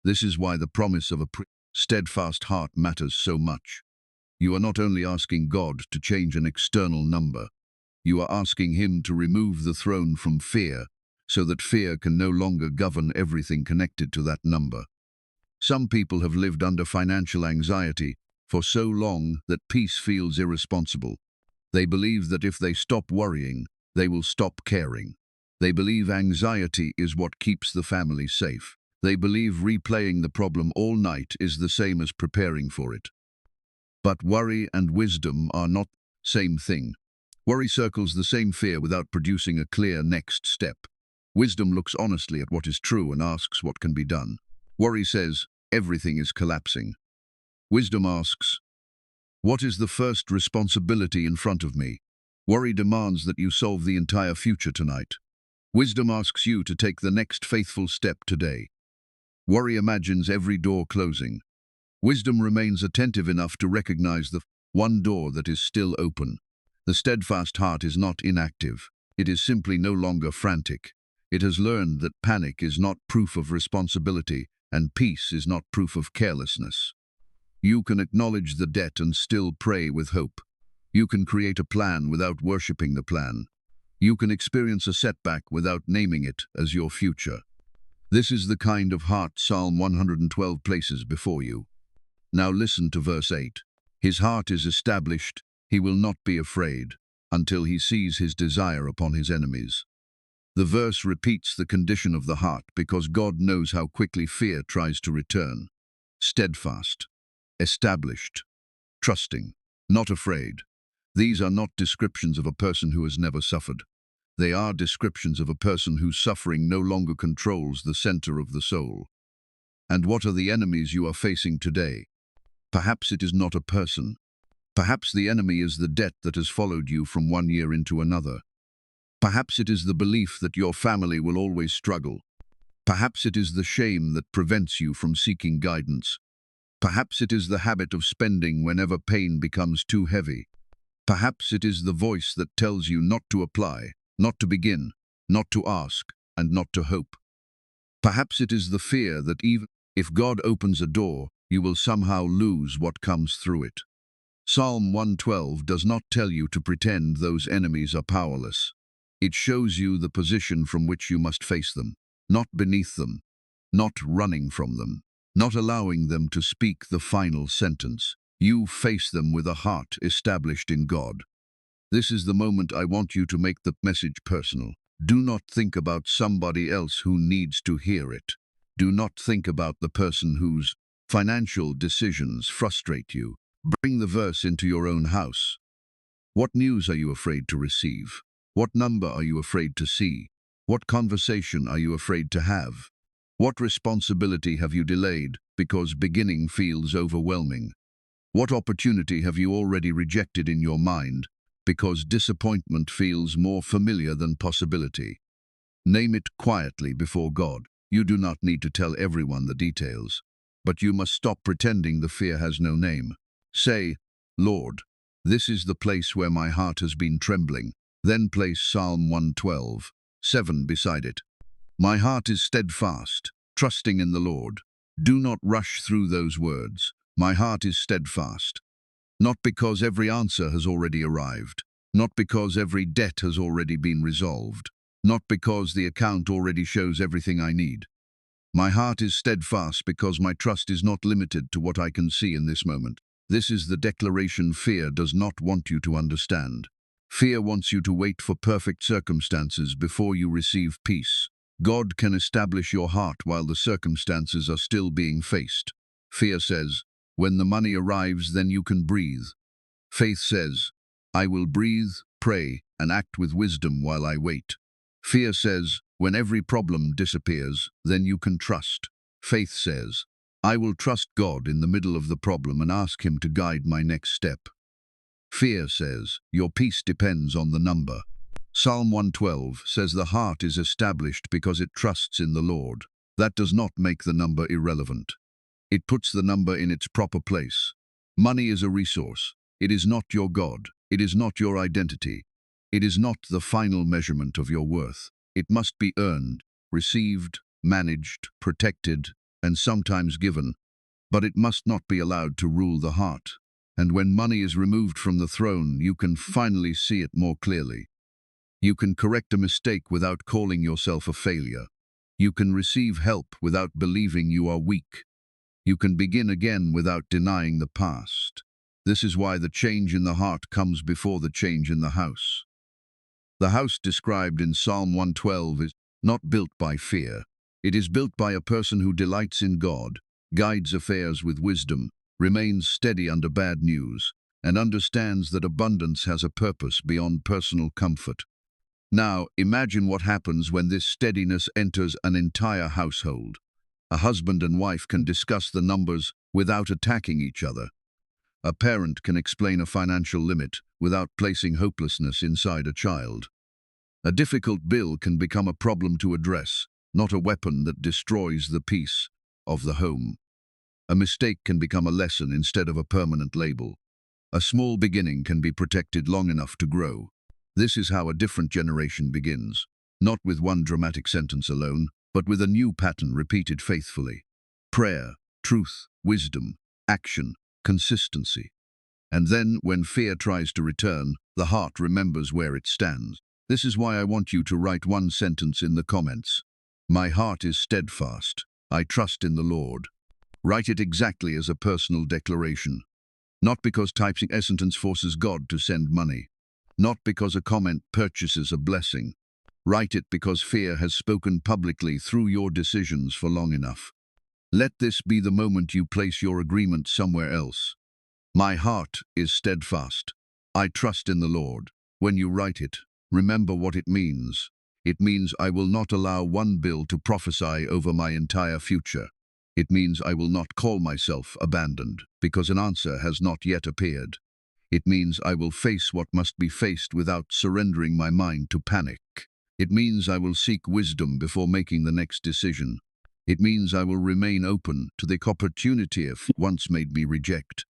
S1: This is why the promise of a steadfast heart matters so much. You are not only asking God to change an external number, you are asking Him to remove the throne from fear, so that fear can no longer govern everything connected to that number. Some people have lived under financial anxiety for so long that peace feels irresponsible. They believe that if they stop worrying, they will stop caring. They believe anxiety is what keeps the family safe. They believe replaying the problem all night is the same as preparing for it. But worry and wisdom are not the same thing. Worry circles the same fear without producing a clear next step. Wisdom looks honestly at what is true and asks what can be done. Worry says, everything is collapsing. Wisdom asks, what is the first responsibility in front of me? Worry demands that you solve the entire future tonight. Wisdom asks you to take the next faithful step today. Worry imagines every door closing. Wisdom remains attentive enough to recognize the one door that is still open. The steadfast heart is not inactive. It is simply no longer frantic. It has learned that panic is not proof of responsibility, and peace is not proof of carelessness. You can acknowledge the debt and still pray with hope. You can create a plan without worshipping the plan. You can experience a setback without naming it as your future. This is the kind of heart Psalm 112 places before you. Now listen to verse 8. His heart is established, he will not be afraid, until he sees his desire upon his enemies. The verse repeats the condition of the heart because God knows how quickly fear tries to return. Steadfast, established, trusting, not afraid. These are not descriptions of a person who has never suffered. They are descriptions of a person whose suffering no longer controls the center of the soul. And what are the enemies you are facing today? Perhaps it is not a person. Perhaps the enemy is the debt that has followed you from one year into another. Perhaps it is the belief that your family will always struggle. Perhaps it is the shame that prevents you from seeking guidance. Perhaps it is the habit of spending whenever pain becomes too heavy. Perhaps it is the voice that tells you not to apply, not to begin, not to ask, and not to hope. Perhaps it is the fear that even if God opens a door, you will somehow lose what comes through it. Psalm 112 does not tell you to pretend those enemies are powerless. It shows you the position from which you must face them, not beneath them, not running from them, not allowing them to speak the final sentence. You face them with a heart established in God. This is the moment I want you to make the message personal. Do not think about somebody else who needs to hear it. Do not think about the person whose financial decisions frustrate you. Bring the verse into your own house. What news are you afraid to receive? What number are you afraid to see? What conversation are you afraid to have? What responsibility have you delayed because beginning feels overwhelming? What opportunity have you already rejected in your mind because disappointment feels more familiar than possibility. Name it quietly before God. You do not need to tell everyone the details, but you must stop pretending the fear has no name. Say, Lord, this is the place where my heart has been trembling. Then place Psalm 112:7 beside it. My heart is steadfast, trusting in the Lord. Do not rush through those words. My heart is steadfast. Not because every answer has already arrived, not because every debt has already been resolved, not because the account already shows everything I need. My heart is steadfast because my trust is not limited to what I can see in this moment. This is the declaration fear does not want you to understand. Fear wants you to wait for perfect circumstances before you receive peace. God can establish your heart while the circumstances are still being faced. Fear says, when the money arrives, then you can breathe. Faith says, I will breathe, pray, and act with wisdom while I wait. Fear says, when every problem disappears, then you can trust. Faith says, I will trust God in the middle of the problem and ask Him to guide my next step. Fear says, your peace depends on the number. Psalm 112 says the heart is established because it trusts in the Lord. That does not make the number irrelevant. It puts the number in its proper place. Money is a resource. It is not your God. It is not your identity. It is not the final measurement of your worth. It must be earned, received, managed, protected, and sometimes given, but it must not be allowed to rule the heart. And when money is removed from the throne, you can finally see it more clearly. You can correct a mistake without calling yourself a failure. You can receive help without believing you are weak. You can begin again without denying the past. This is why the change in the heart comes before the change in the house. The house described in Psalm 112 is not built by fear. It is built by a person who delights in God, guides affairs with wisdom, remains steady under bad news, and understands that abundance has a purpose beyond personal comfort. Now, imagine what happens when this steadiness enters an entire household. A husband and wife can discuss the numbers without attacking each other. A parent can explain a financial limit without placing hopelessness inside a child. A difficult bill can become a problem to address, not a weapon that destroys the peace of the home. A mistake can become a lesson instead of a permanent label. A small beginning can be protected long enough to grow. This is how a different generation begins, not with one dramatic sentence alone, but with a new pattern repeated faithfully. Prayer, truth, wisdom, action, consistency. And then, when fear tries to return, the heart remembers where it stands. This is why I want you to write one sentence in the comments. My heart is steadfast. I trust in the Lord. Write it exactly as a personal declaration. Not because typing a sentence forces God to send money. Not because a comment purchases a blessing. Write it because fear has spoken publicly through your decisions for long enough. Let this be the moment you place your agreement somewhere else. My heart is steadfast. I trust in the Lord. When you write it, remember what it means. It means I will not allow one bill to prophesy over my entire future. It means I will not call myself abandoned because an answer has not yet appeared. It means I will face what must be faced without surrendering my mind to panic. It means I will seek wisdom before making the next decision. It means I will remain open to the opportunity if once made me reject.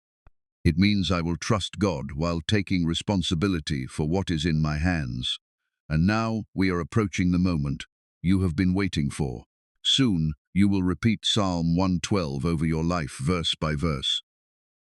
S1: It means I will trust God while taking responsibility for what is in my hands. And now we are approaching the moment you have been waiting for. Soon you will repeat Psalm 112 over your life verse by verse.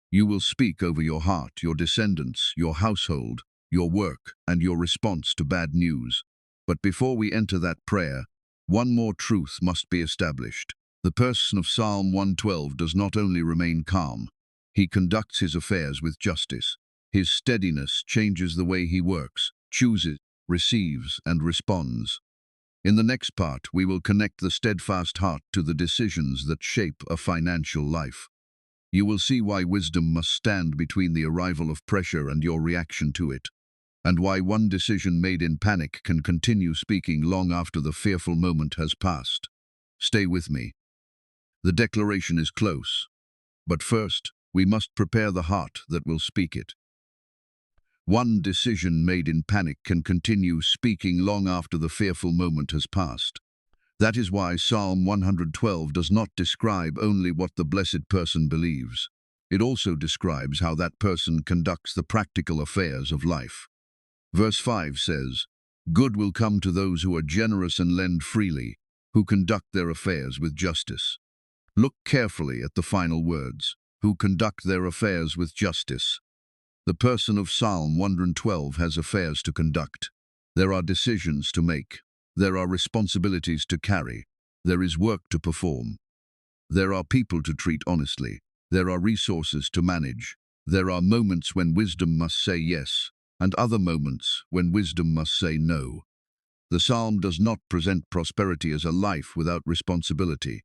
S1: You will speak over your heart, your descendants, your household, your work, and your response to bad news. But before we enter that prayer, one more truth must be established. The person of Psalm 112 does not only remain calm, he conducts his affairs with justice. His steadiness changes the way he works, chooses, receives, and responds. In the next part, we will connect the steadfast heart to the decisions that shape a financial life. You will see why wisdom must stand between the arrival of pressure and your reaction to it, and why one decision made in panic can continue speaking long after the fearful moment has passed. Stay with me. The declaration is close, but first, we must prepare the heart that will speak it. One decision made in panic can continue speaking long after the fearful moment has passed. That is why Psalm 112 does not describe only what the blessed person believes. It also describes how that person conducts the practical affairs of life. Verse 5 says, "Good will come to those who are generous and lend freely, who conduct their affairs with justice." Look carefully at the final words, "who conduct their affairs with justice." The person of Psalm 112 has affairs to conduct. There are decisions to make. There are responsibilities to carry. There is work to perform. There are people to treat honestly. There are resources to manage. There are moments when wisdom must say yes, and other moments when wisdom must say no. The psalm does not present prosperity as a life without responsibility.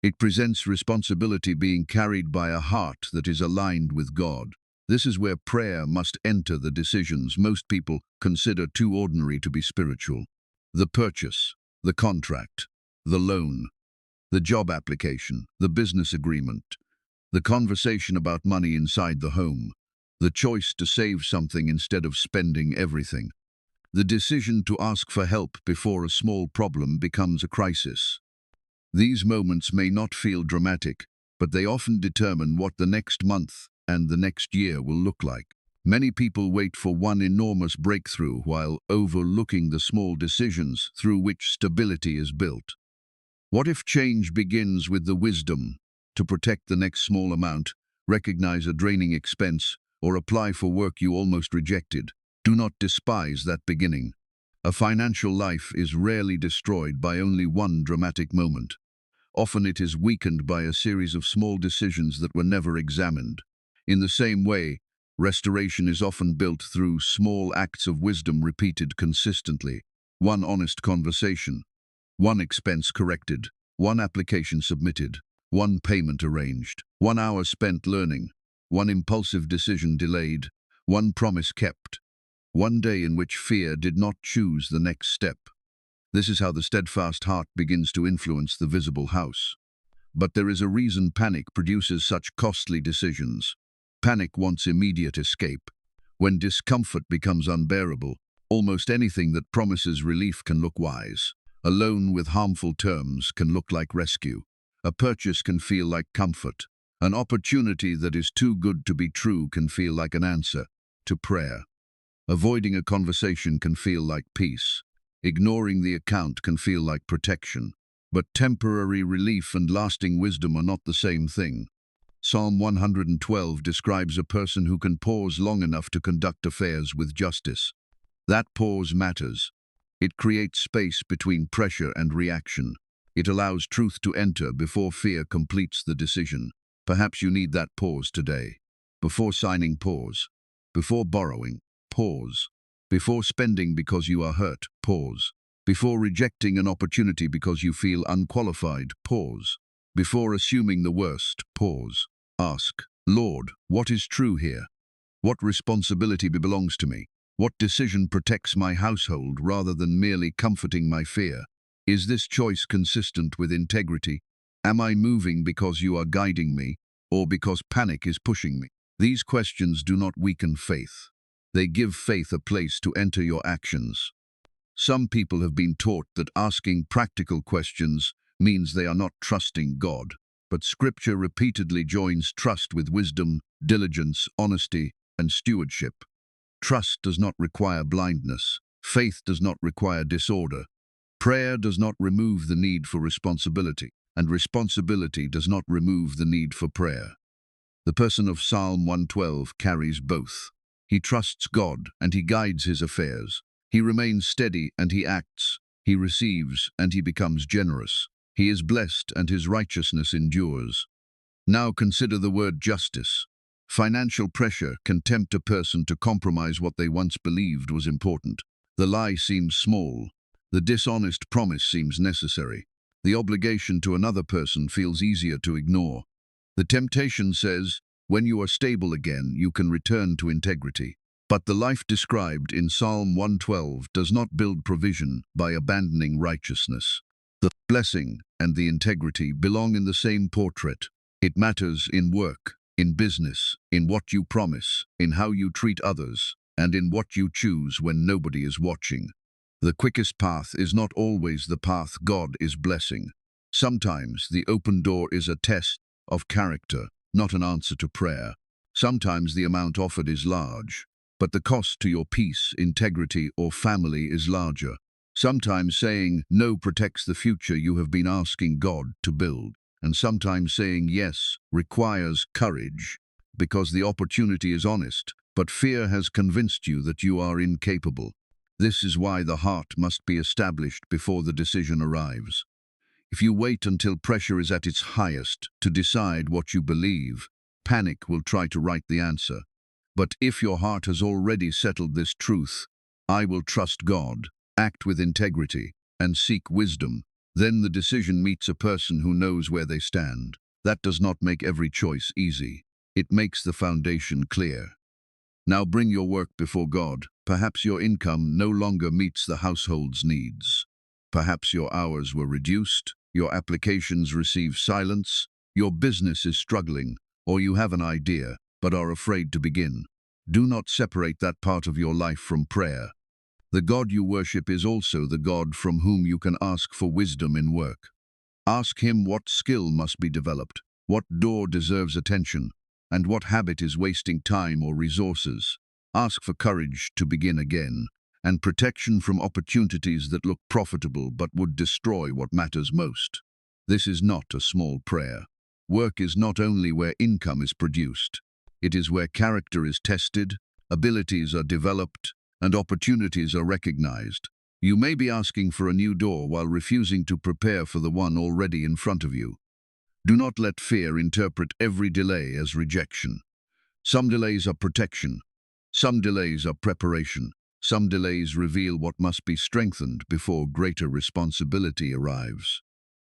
S1: It presents responsibility being carried by a heart that is aligned with God. This is where prayer must enter the decisions most people consider too ordinary to be spiritual. The purchase, the contract, the loan, the job application, the business agreement, the conversation about money inside the home, the choice to save something instead of spending everything, the decision to ask for help before a small problem becomes a crisis. These moments may not feel dramatic, but they often determine what the next month and the next year will look like. Many people wait for one enormous breakthrough while overlooking the small decisions through which stability is built. What if change begins with the wisdom to protect the next small amount, recognize a draining expense, or apply for work you almost rejected? Do not despise that beginning. A financial life is rarely destroyed by only one dramatic moment. Often it is weakened by a series of small decisions that were never examined. In the same way, restoration is often built through small acts of wisdom repeated consistently. One honest conversation, one expense corrected, one application submitted, one payment arranged, 1 hour spent learning, one impulsive decision delayed, one promise kept, one day in which fear did not choose the next step. This is how the steadfast heart begins to influence the visible house. But there is a reason panic produces such costly decisions. Panic wants immediate escape. When discomfort becomes unbearable, almost anything that promises relief can look wise. A loan with harmful terms can look like rescue. A purchase can feel like comfort. An opportunity that is too good to be true can feel like an answer to prayer. Avoiding a conversation can feel like peace. Ignoring the account can feel like protection. But temporary relief and lasting wisdom are not the same thing. Psalm 112 describes a person who can pause long enough to conduct affairs with justice. That pause matters. It creates space between pressure and reaction. It allows truth to enter before fear completes the decision. Perhaps you need that pause today. Before signing, pause. Before borrowing, pause. Before spending because you are hurt, pause. Before rejecting an opportunity because you feel unqualified, pause. Before assuming the worst, pause. Ask, Lord, what is true here? What responsibility belongs to me? What decision protects my household rather than merely comforting my fear? Is this choice consistent with integrity? Am I moving because you are guiding me, or because panic is pushing me? These questions do not weaken faith. They give faith a place to enter your actions. Some people have been taught that asking practical questions means they are not trusting God. But Scripture repeatedly joins trust with wisdom, diligence, honesty, and stewardship. Trust does not require blindness. Faith does not require disorder. Prayer does not remove the need for responsibility, and responsibility does not remove the need for prayer. The person of Psalm 112 carries both. He trusts God and he guides his affairs. He remains steady and he acts. He receives and he becomes generous. He is blessed and his righteousness endures. Now consider the word justice. Financial pressure can tempt a person to compromise what they once believed was important. The lie seems small. The dishonest promise seems necessary. The obligation to another person feels easier to ignore. The temptation says, when you are stable again, you can return to integrity. But the life described in Psalm 112 does not build provision by abandoning righteousness. The blessing and the integrity belong in the same portrait. It matters in work, in business, in what you promise, in how you treat others. and in what you choose when nobody is watching. The quickest path is not always the path God is blessing. Sometimes the open door is a test of character, not an answer to prayer. Sometimes the amount offered is large, but the cost to your peace, integrity, or family is larger. Sometimes saying no protects the future you have been asking God to build, and sometimes saying yes requires courage, because the opportunity is honest, but fear has convinced you that you are incapable. This is why the heart must be established before the decision arrives. If you wait until pressure is at its highest to decide what you believe, panic will try to write the answer. But if your heart has already settled this truth, I will trust God, act with integrity, and seek wisdom, then the decision meets a person who knows where they stand. That does not make every choice easy. It makes the foundation clear. Now bring your work before God. Perhaps your income no longer meets the household's needs. Perhaps your hours were reduced, your applications receive silence, your business is struggling, or you have an idea but are afraid to begin. Do not separate that part of your life from prayer. The God you worship is also the God from whom you can ask for wisdom in work. Ask Him what skill must be developed, what door deserves attention, and what habit is wasting time or resources. Ask for courage to begin again, and protection from opportunities that look profitable but would destroy what matters most. This is not a small prayer. Work is not only where income is produced. It is where character is tested, abilities are developed, and opportunities are recognized. You may be asking for a new door while refusing to prepare for the one already in front of you. Do not let fear interpret every delay as rejection. Some delays are protection. Some delays are preparation. Some delays reveal what must be strengthened before greater responsibility arrives.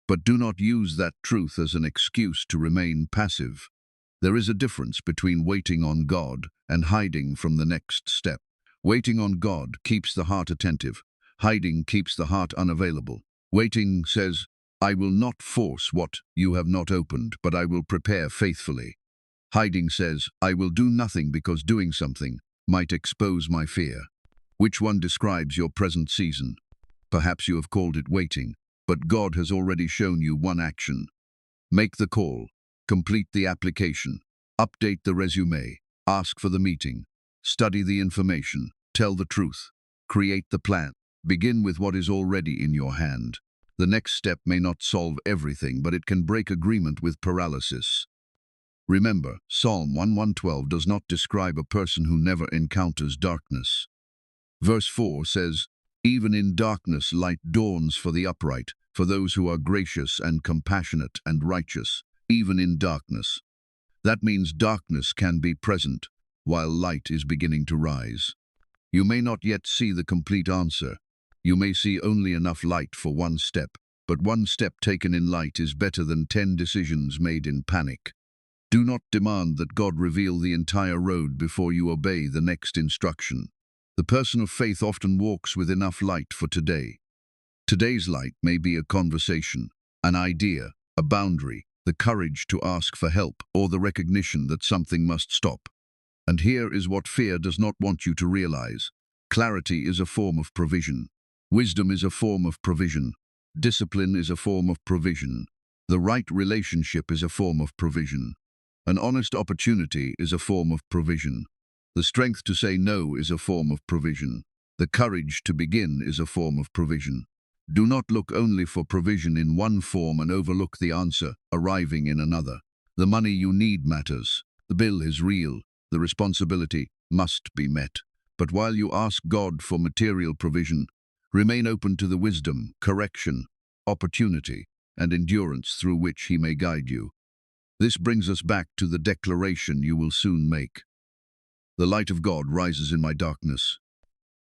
S1: But do not use that truth as an excuse to remain passive. There is a difference between waiting on God and hiding from the next step. Waiting on God keeps the heart attentive. Hiding keeps the heart unavailable. Waiting says, I will not force what you have not opened, but I will prepare faithfully. Hiding says, I will do nothing because doing something might expose my fear. Which one describes your present season? Perhaps you have called it waiting, but God has already shown you one action. Make the call, complete the application, update the resume, ask for the meeting, study the information, tell the truth, create the plan. Begin with what is already in your hand. The next step may not solve everything, but it can break agreement with paralysis. Remember, Psalm 112 does not describe a person who never encounters darkness. Verse 4 says, even in darkness light dawns for the upright, for those who are gracious and compassionate and righteous, even in darkness. That means darkness can be present, while light is beginning to rise. You may not yet see the complete answer. You may see only enough light for one step, but one step taken in light is better than 10 decisions made in panic. Do not demand that God reveal the entire road before you obey the next instruction. The person of faith often walks with enough light for today. Today's light may be a conversation, an idea, a boundary, the courage to ask for help, or the recognition that something must stop. And here is what fear does not want you to realize. Clarity is a form of provision. Wisdom is a form of provision. Discipline is a form of provision. The right relationship is a form of provision. An honest opportunity is a form of provision. The strength to say no is a form of provision. The courage to begin is a form of provision. Do not look only for provision in one form and overlook the answer arriving in another. The money you need matters. The bill is real. The responsibility must be met. But while you ask God for material provision, remain open to the wisdom, correction, opportunity, and endurance through which He may guide you. This brings us back to the declaration you will soon make. The light of God rises in my darkness.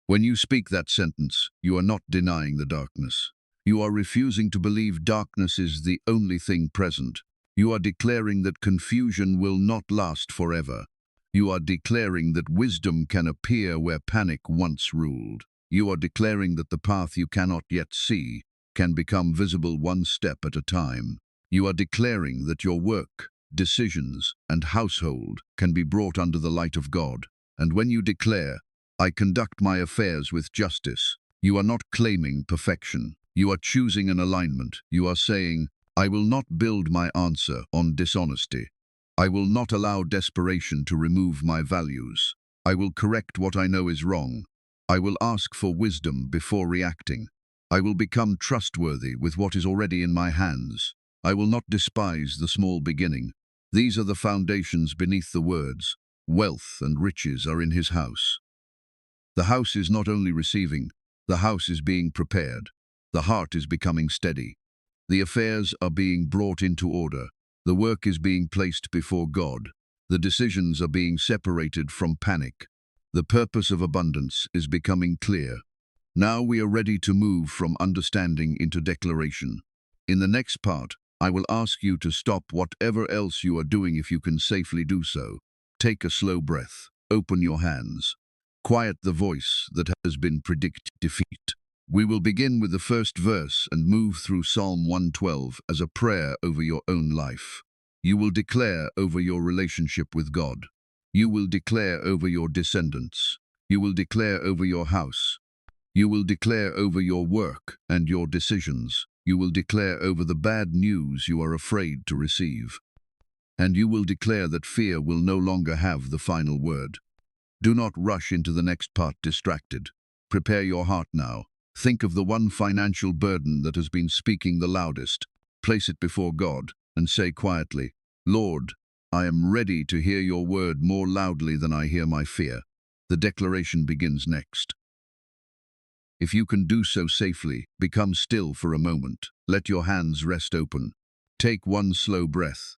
S1: When you speak that sentence, you are not denying the darkness. You are refusing to believe darkness is the only thing present. You are declaring that confusion will not last forever. You are declaring that wisdom can appear where panic once ruled. You are declaring that the path you cannot yet see can become visible one step at a time. You are declaring that your work, decisions, and household can be brought under the light of God. And when you declare, I conduct my affairs with justice. You are not claiming perfection. You are choosing an alignment. You are saying, I will not build my answer on dishonesty. I will not allow desperation to remove my values. I will correct what I know is wrong. I will ask for wisdom before reacting. I will become trustworthy with what is already in my hands. I will not despise the small beginning. These are the foundations beneath the words. Wealth and riches are in his house. The house is not only receiving, the house is being prepared. The heart is becoming steady. The affairs are being brought into order. The work is being placed before God. The decisions are being separated from panic. The purpose of abundance is becoming clear. Now we are ready to move from understanding into declaration. In the next part, I will ask you to stop whatever else you are doing if you can safely do so. Take a slow breath. Open your hands. Quiet the voice that has been predicted defeat. We will begin with the first verse and move through Psalm 112 as a prayer over your own life. You will declare over your relationship with God. You will declare over your descendants. You will declare over your house. You will declare over your work and your decisions. You will declare over the bad news you are afraid to receive. And you will declare that fear will no longer have the final word. Do not rush into the next part distracted. Prepare your heart now. Think of the one financial burden that has been speaking the loudest. Place it before God and say quietly, Lord, I am ready to hear your word more loudly than I hear my fear. The declaration begins next. If you can do so safely, become still for a moment. Let your hands rest open. Take one slow breath.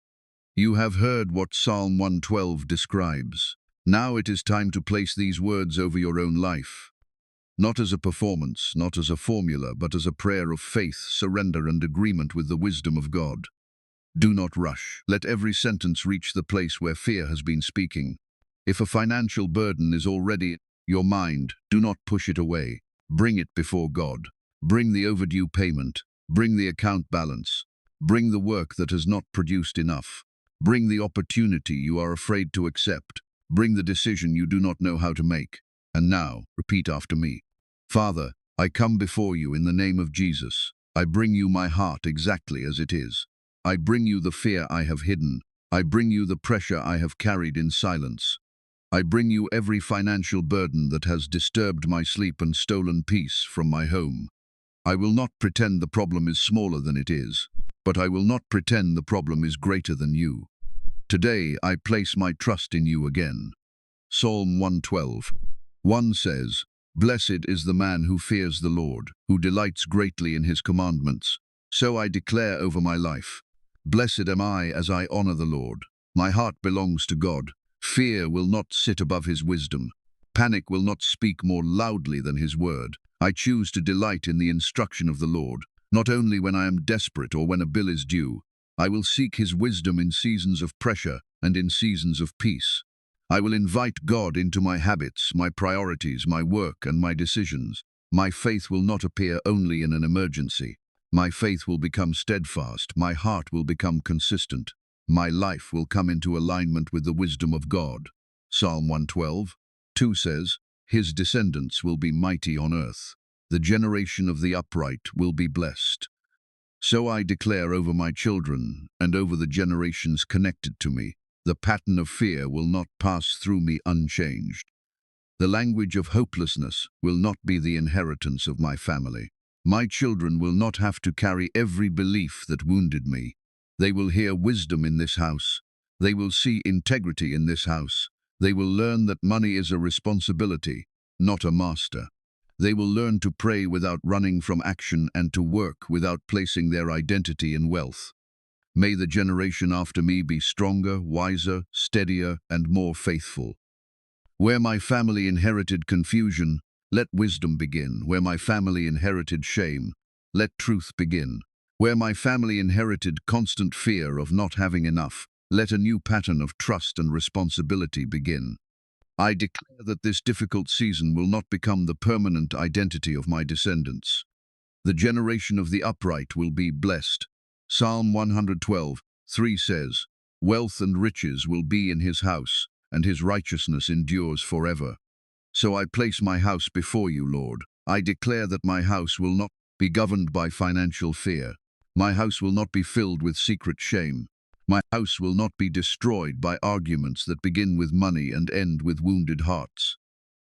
S1: You have heard what Psalm 112 describes. Now it is time to place these words over your own life. Not as a performance, not as a formula, but as a prayer of faith, surrender, and agreement with the wisdom of God. Do not rush. Let every sentence reach the place where fear has been speaking. If a financial burden is already in your mind, do not push it away. Bring it before God. Bring the overdue payment. Bring the account balance. Bring the work that has not produced enough. Bring the opportunity you are afraid to accept. Bring the decision you do not know how to make. And now, repeat after me. Father, I come before you in the name of Jesus. I bring you my heart exactly as it is. I bring you the fear I have hidden. I bring you the pressure I have carried in silence. I bring you every financial burden that has disturbed my sleep and stolen peace from my home. I will not pretend the problem is smaller than it is, but I will not pretend the problem is greater than you. Today I place my trust in you again. Psalm 112:1 says, Blessed is the man who fears the Lord, who delights greatly in his commandments. So I declare over my life, blessed am I as I honor the Lord. My heart belongs to God. Fear will not sit above his wisdom. Panic will not speak more loudly than his word. I choose to delight in the instruction of the Lord, not only when I am desperate or when a bill is due. I will seek his wisdom in seasons of pressure and in seasons of peace. I will invite God into my habits, my priorities, my work, and my decisions. My faith will not appear only in an emergency. My faith will become steadfast. My heart will become consistent. My life will come into alignment with the wisdom of God. Psalm 112:2 says, His descendants will be mighty on earth. The generation of the upright will be blessed. So I declare over my children and over the generations connected to me, the pattern of fear will not pass through me unchanged. The language of hopelessness will not be the inheritance of my family. My children will not have to carry every belief that wounded me. They will hear wisdom in this house. They will see integrity in this house. They will learn that money is a responsibility, not a master. They will learn to pray without running from action and to work without placing their identity in wealth. May the generation after me be stronger, wiser, steadier, and more faithful. Where my family inherited confusion, let wisdom begin. Where my family inherited shame, let truth begin. Where my family inherited constant fear of not having enough, let a new pattern of trust and responsibility begin. I declare that this difficult season will not become the permanent identity of my descendants. The generation of the upright will be blessed. Psalm 112:3 says, Wealth and riches will be in his house, and his righteousness endures forever. So I place my house before you, Lord. I declare that my house will not be governed by financial fear. My house will not be filled with secret shame. My house will not be destroyed by arguments that begin with money and end with wounded hearts.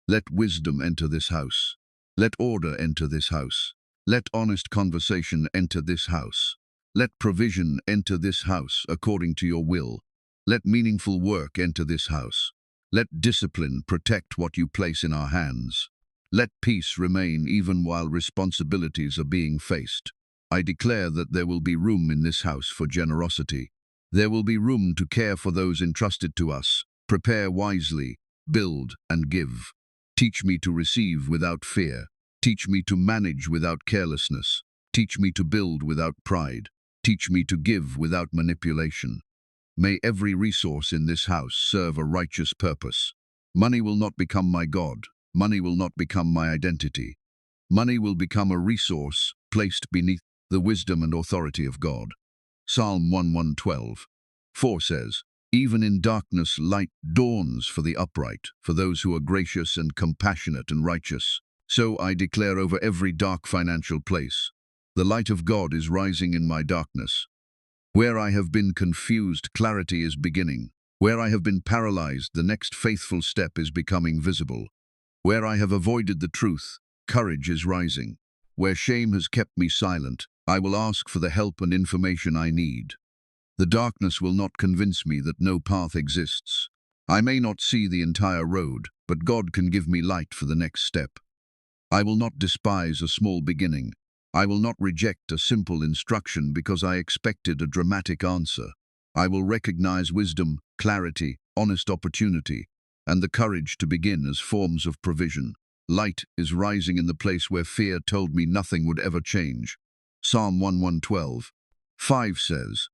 S1: Let wisdom enter this house. Let order enter this house. Let honest conversation enter this house. Let provision enter this house according to your will. Let meaningful work enter this house. Let discipline protect what you place in our hands. Let peace remain even while responsibilities are being faced. I declare that there will be room in this house for generosity. There will be room to care for those entrusted to us, prepare wisely, build and give. Teach me to receive without fear. Teach me to manage without carelessness. Teach me to build without pride. Teach me to give without manipulation. May every resource in this house serve a righteous purpose. Money will not become my God. Money will not become my identity. Money will become a resource placed beneath the wisdom and authority of God. Psalm 1:12. Says, "Even in darkness light dawns for the upright, for those who are gracious and compassionate and righteous." So I declare over every dark financial place, the light of God is rising in my darkness. Where I have been confused, clarity is beginning. Where I have been paralyzed, the next faithful step is becoming visible. Where I have avoided the truth, courage is rising. Where shame has kept me silent, I will ask for the help and information I need. The darkness will not convince me that no path exists. I may not see the entire road, but God can give me light for the next step. I will not despise a small beginning. I will not reject a simple instruction because I expected a dramatic answer. I will recognize wisdom, clarity, honest opportunity, and the courage to begin as forms of provision. Light is rising in the place where fear told me nothing would ever change. Psalm 1:12. Says,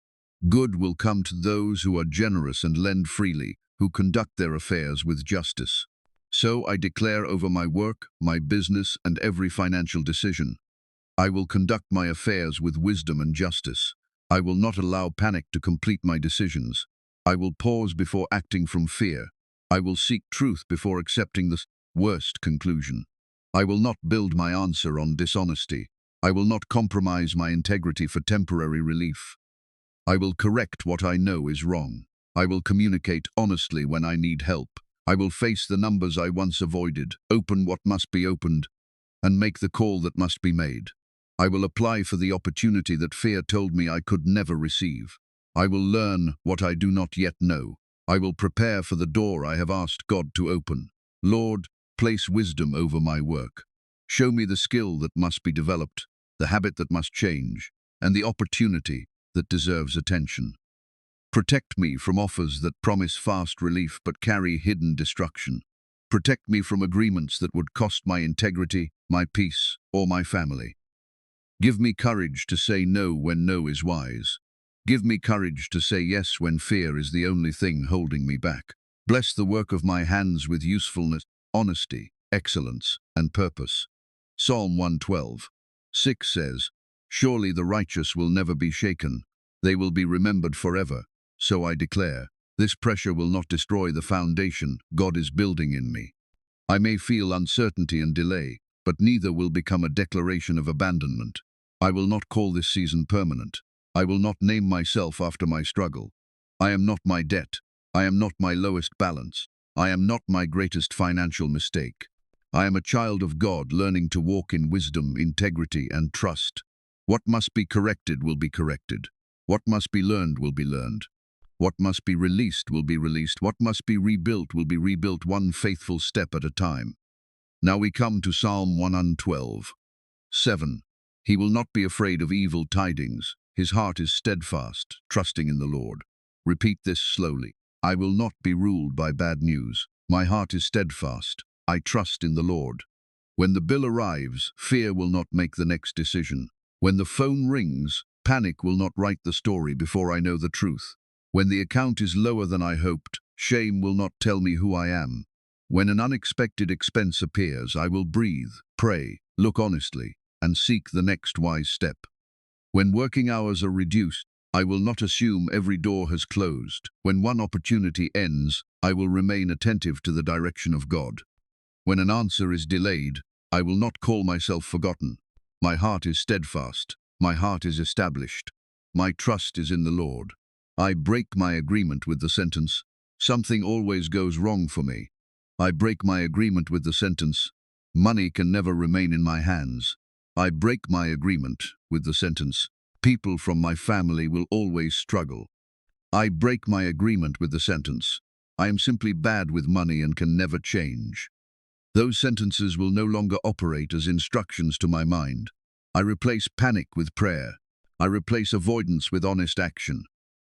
S1: "Good will come to those who are generous and lend freely, who conduct their affairs with justice." So I declare over my work, my business, and every financial decision. I will conduct my affairs with wisdom and justice. I will not allow panic to complete my decisions. I will pause before acting from fear. I will seek truth before accepting the worst conclusion. I will not build my answer on dishonesty. I will not compromise my integrity for temporary relief. I will correct what I know is wrong. I will communicate honestly when I need help. I will face the numbers I once avoided, open what must be opened, and make the call that must be made. I will apply for the opportunity that fear told me I could never receive. I will learn what I do not yet know. I will prepare for the door I have asked God to open. Lord, place wisdom over my work. Show me the skill that must be developed, the habit that must change, and the opportunity that deserves attention. Protect me from offers that promise fast relief but carry hidden destruction. Protect me from agreements that would cost my integrity, my peace, or my family. Give me courage to say no when no is wise. Give me courage to say yes when fear is the only thing holding me back. Bless the work of my hands with usefulness, honesty, excellence, and purpose. Psalm 1:12. Says, "Surely the righteous will never be shaken. They will be remembered forever. So I declare, this pressure will not destroy the foundation God is building in me. I may feel uncertainty and delay, but neither will become a declaration of abandonment. I will not call this season permanent. I will not name myself after my struggle. I am not my debt. I am not my lowest balance. I am not my greatest financial mistake. I am a child of God learning to walk in wisdom, integrity, and trust. What must be corrected will be corrected. What must be learned will be learned. What must be released will be released. What must be rebuilt will be rebuilt, one faithful step at a time." Now we come to Psalm 112:7. He will not be afraid of evil tidings. His heart is steadfast, trusting in the Lord. Repeat this slowly. I will not be ruled by bad news. My heart is steadfast. I trust in the Lord. When the bill arrives, fear will not make the next decision. When the phone rings, panic will not write the story before I know the truth. When the account is lower than I hoped, shame will not tell me who I am. When an unexpected expense appears, I will breathe, pray, look honestly, and seek the next wise step. When working hours are reduced, I will not assume every door has closed. When one opportunity ends, I will remain attentive to the direction of God. When an answer is delayed, I will not call myself forgotten. My heart is steadfast. My heart is established. My trust is in the Lord. I break my agreement with the sentence, "Something always goes wrong for me." I break my agreement with the sentence, "Money can never remain in my hands." I break my agreement with the sentence, "People from my family will always struggle." I break my agreement with the sentence, "I am simply bad with money and can never change." Those sentences will no longer operate as instructions to my mind. I replace panic with prayer. I replace avoidance with honest action.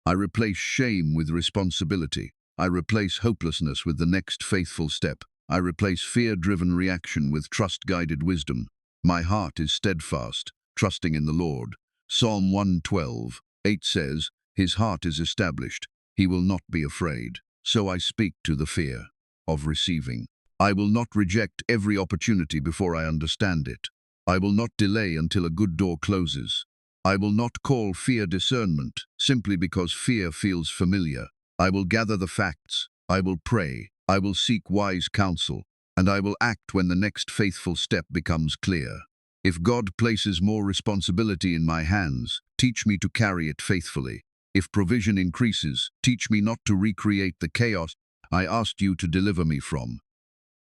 S1: I replace shame with responsibility. I replace hopelessness with the next faithful step. I replace fear-driven reaction with trust-guided wisdom. My heart is steadfast, trusting in the Lord. Psalm 112:8 says, "His heart is established. He will not be afraid." So I speak to the fear of receiving. I will not reject every opportunity before I understand it. I will not delay until a good door closes. I will not call fear discernment simply because fear feels familiar. I will gather the facts. I will pray. I will seek wise counsel. And I will act when the next faithful step becomes clear. If God places more responsibility in my hands, teach me to carry it faithfully. If provision increases, teach me not to recreate the chaos I asked you to deliver me from.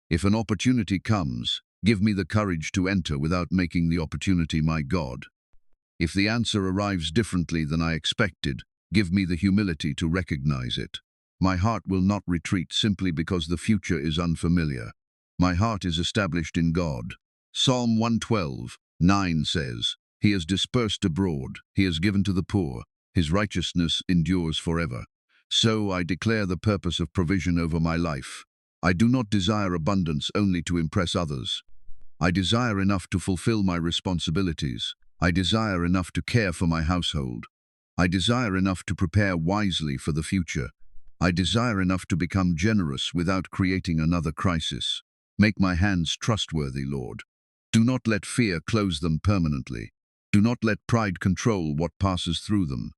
S1: If an opportunity comes, give me the courage to enter without making the opportunity my God. If the answer arrives differently than I expected, give me the humility to recognize it. My heart will not retreat simply because the future is unfamiliar. My heart is established in God. Psalm 112:9 says, "He has dispersed abroad, he has given to the poor, his righteousness endures forever." So I declare the purpose of provision over my life. I do not desire abundance only to impress others. I desire enough to fulfill my responsibilities. I desire enough to care for my household. I desire enough to prepare wisely for the future. I desire enough to become generous without creating another crisis. Make my hands trustworthy, Lord. Do not let fear close them permanently. Do not let pride control what passes through them.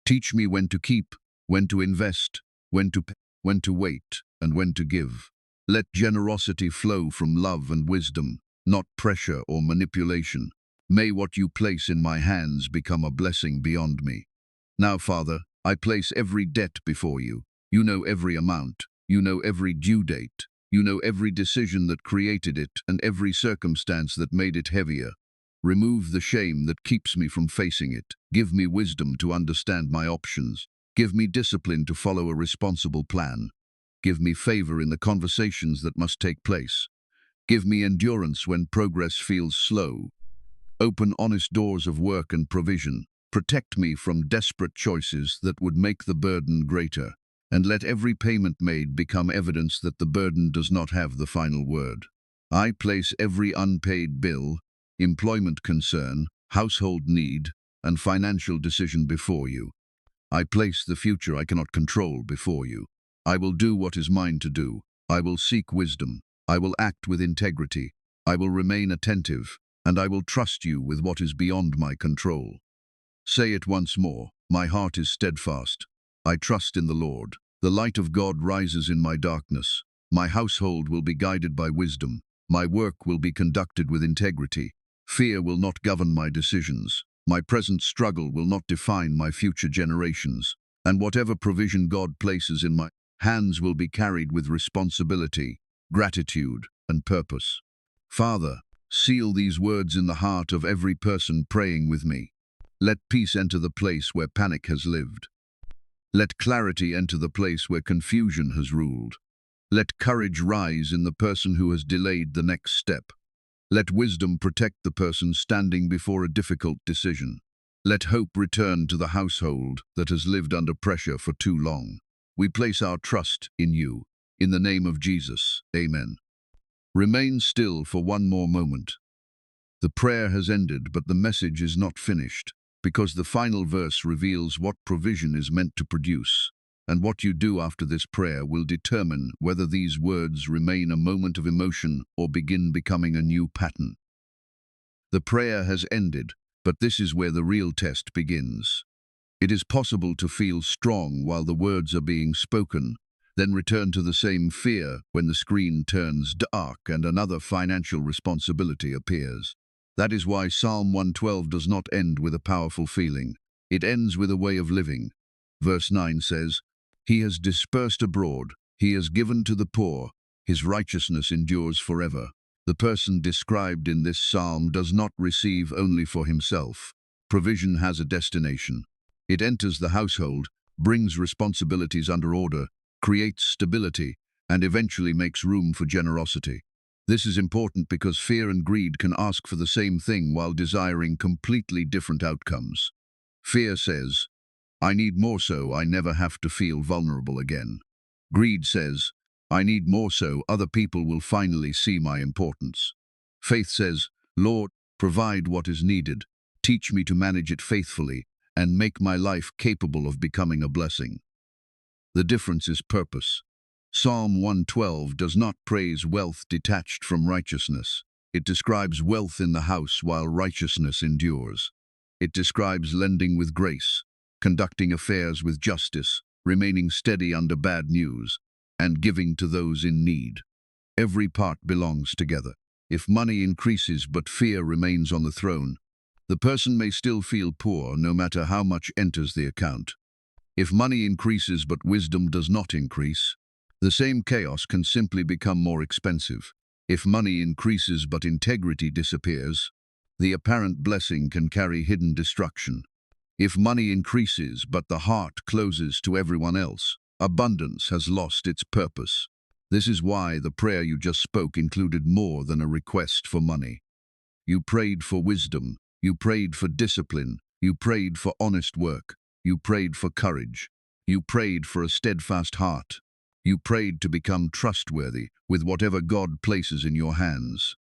S1: Teach me when to keep, when to invest, when to wait, and when to give. Let generosity flow from love and wisdom, not pressure or manipulation. May what you place in my hands become a blessing beyond me. Now, Father, I place every debt before you. You know every amount. You know every due date. You know every decision that created it and every circumstance that made it heavier. Remove the shame that keeps me from facing it. Give me wisdom to understand my options. Give me discipline to follow a responsible plan. Give me favor in the conversations that must take place. Give me endurance when progress feels slow. Open honest doors of work and provision. Protect me from desperate choices that would make the burden greater. And let every payment made become evidence that the burden does not have the final word. I place every unpaid bill, employment concern, household need, and financial decision before you. I place the future I cannot control before you. I will do what is mine to do. I will seek wisdom. I will act with integrity. I will remain attentive, and I will trust you with what is beyond my control. Say it once more. My heart is steadfast. I trust in the Lord. The light of God rises in my darkness. My household will be guided by wisdom. My work will be conducted with integrity. Fear will not govern my decisions. My present struggle will not define my future generations. And whatever provision God places in my hands will be carried with responsibility, gratitude, and purpose. Father, seal these words in the heart of every person praying with me. Let peace enter the place where panic has lived. Let clarity enter the place where confusion has ruled. Let courage rise in the person who has delayed the next step. Let wisdom protect the person standing before a difficult decision. Let hope return to the household that has lived under pressure for too long. We place our trust in you. In the name of Jesus, amen. Remain still for one more moment. The prayer has ended, but the message is not finished, because the final verse reveals what provision is meant to produce, and what you do after this prayer will determine whether these words remain a moment of emotion or begin becoming a new pattern. The prayer has ended, but this is where the real test begins. It is possible to feel strong while the words are being spoken. then return to the same fear when the screen turns dark and another financial responsibility appears. That is why Psalm 112 does not end with a powerful feeling. It ends with a way of living. Verse 9 says, "He has dispersed abroad, he has given to the poor, his righteousness endures forever." The person described in this psalm does not receive only for himself. Provision has a destination. It enters the household, brings responsibilities under order, creates stability, and eventually makes room for generosity. This is important because fear and greed can ask for the same thing while desiring completely different outcomes. Fear says, "I need more so I never have to feel vulnerable again." Greed says, "I need more so other people will finally see my importance." Faith says, "Lord, provide what is needed, teach me to manage it faithfully, and make my life capable of becoming a blessing." The difference is purpose. Psalm 112 does not praise wealth detached from righteousness. It describes wealth in the house while righteousness endures. It describes lending with grace, conducting affairs with justice, remaining steady under bad news, and giving to those in need. Every part belongs together. If money increases but fear remains on the throne, the person may still feel poor no matter how much enters the account. If money increases but wisdom does not increase, the same chaos can simply become more expensive. If money increases but integrity disappears, the apparent blessing can carry hidden destruction. If money increases but the heart closes to everyone else, abundance has lost its purpose. This is why the prayer you just spoke included more than a request for money. You prayed for wisdom, you prayed for discipline, you prayed for honest work, you prayed for courage, you prayed for a steadfast heart. You prayed to become trustworthy with whatever God places in your hands.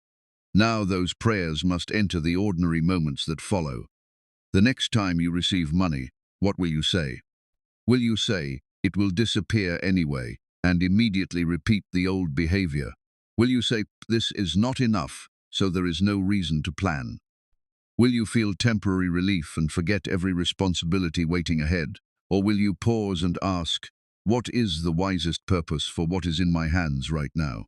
S1: Now those prayers must enter the ordinary moments that follow. The next time you receive money, what will you say? Will you say, "It will disappear anyway," and immediately repeat the old behavior? Will you say, "This is not enough, so there is no reason to plan"? Will you feel temporary relief and forget every responsibility waiting ahead? Or will you pause and ask, "What is the wisest purpose for what is in my hands right now?"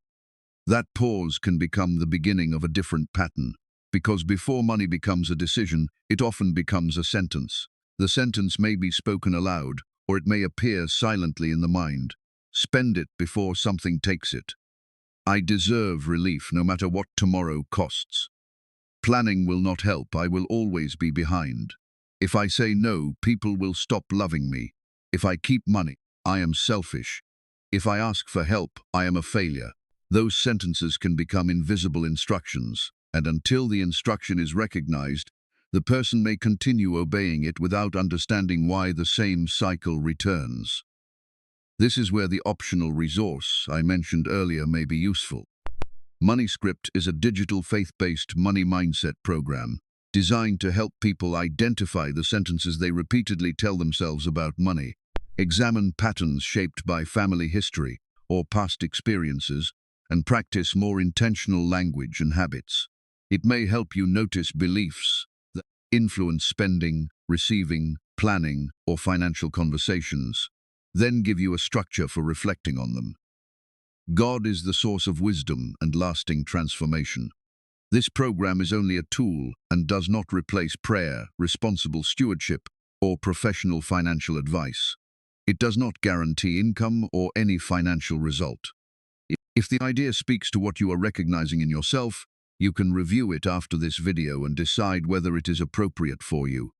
S1: That pause can become the beginning of a different pattern, because before money becomes a decision, it often becomes a sentence. The sentence may be spoken aloud, or it may appear silently in the mind. Spend it before something takes it. I deserve relief no matter what tomorrow costs. Planning will not help, I will always be behind. If I say no, people will stop loving me. If I keep money, I am selfish. If I ask for help, I am a failure. Those sentences can become invisible instructions, and until the instruction is recognized, the person may continue obeying it without understanding why the same cycle returns. This is where the optional resource I mentioned earlier may be useful. MoneyScript is a digital faith-based money mindset program designed to help people identify the sentences they repeatedly tell themselves about money, examine patterns shaped by family history or past experiences, and practice more intentional language and habits. It may help you notice beliefs that influence spending, receiving, planning, or financial conversations, then give you a structure for reflecting on them. God is the source of wisdom and lasting transformation. This program is only a tool and does not replace prayer, responsible stewardship, or professional financial advice. It does not guarantee income or any financial result. If the idea speaks to what you are recognizing in yourself, you can review it after this video and decide whether it is appropriate for you.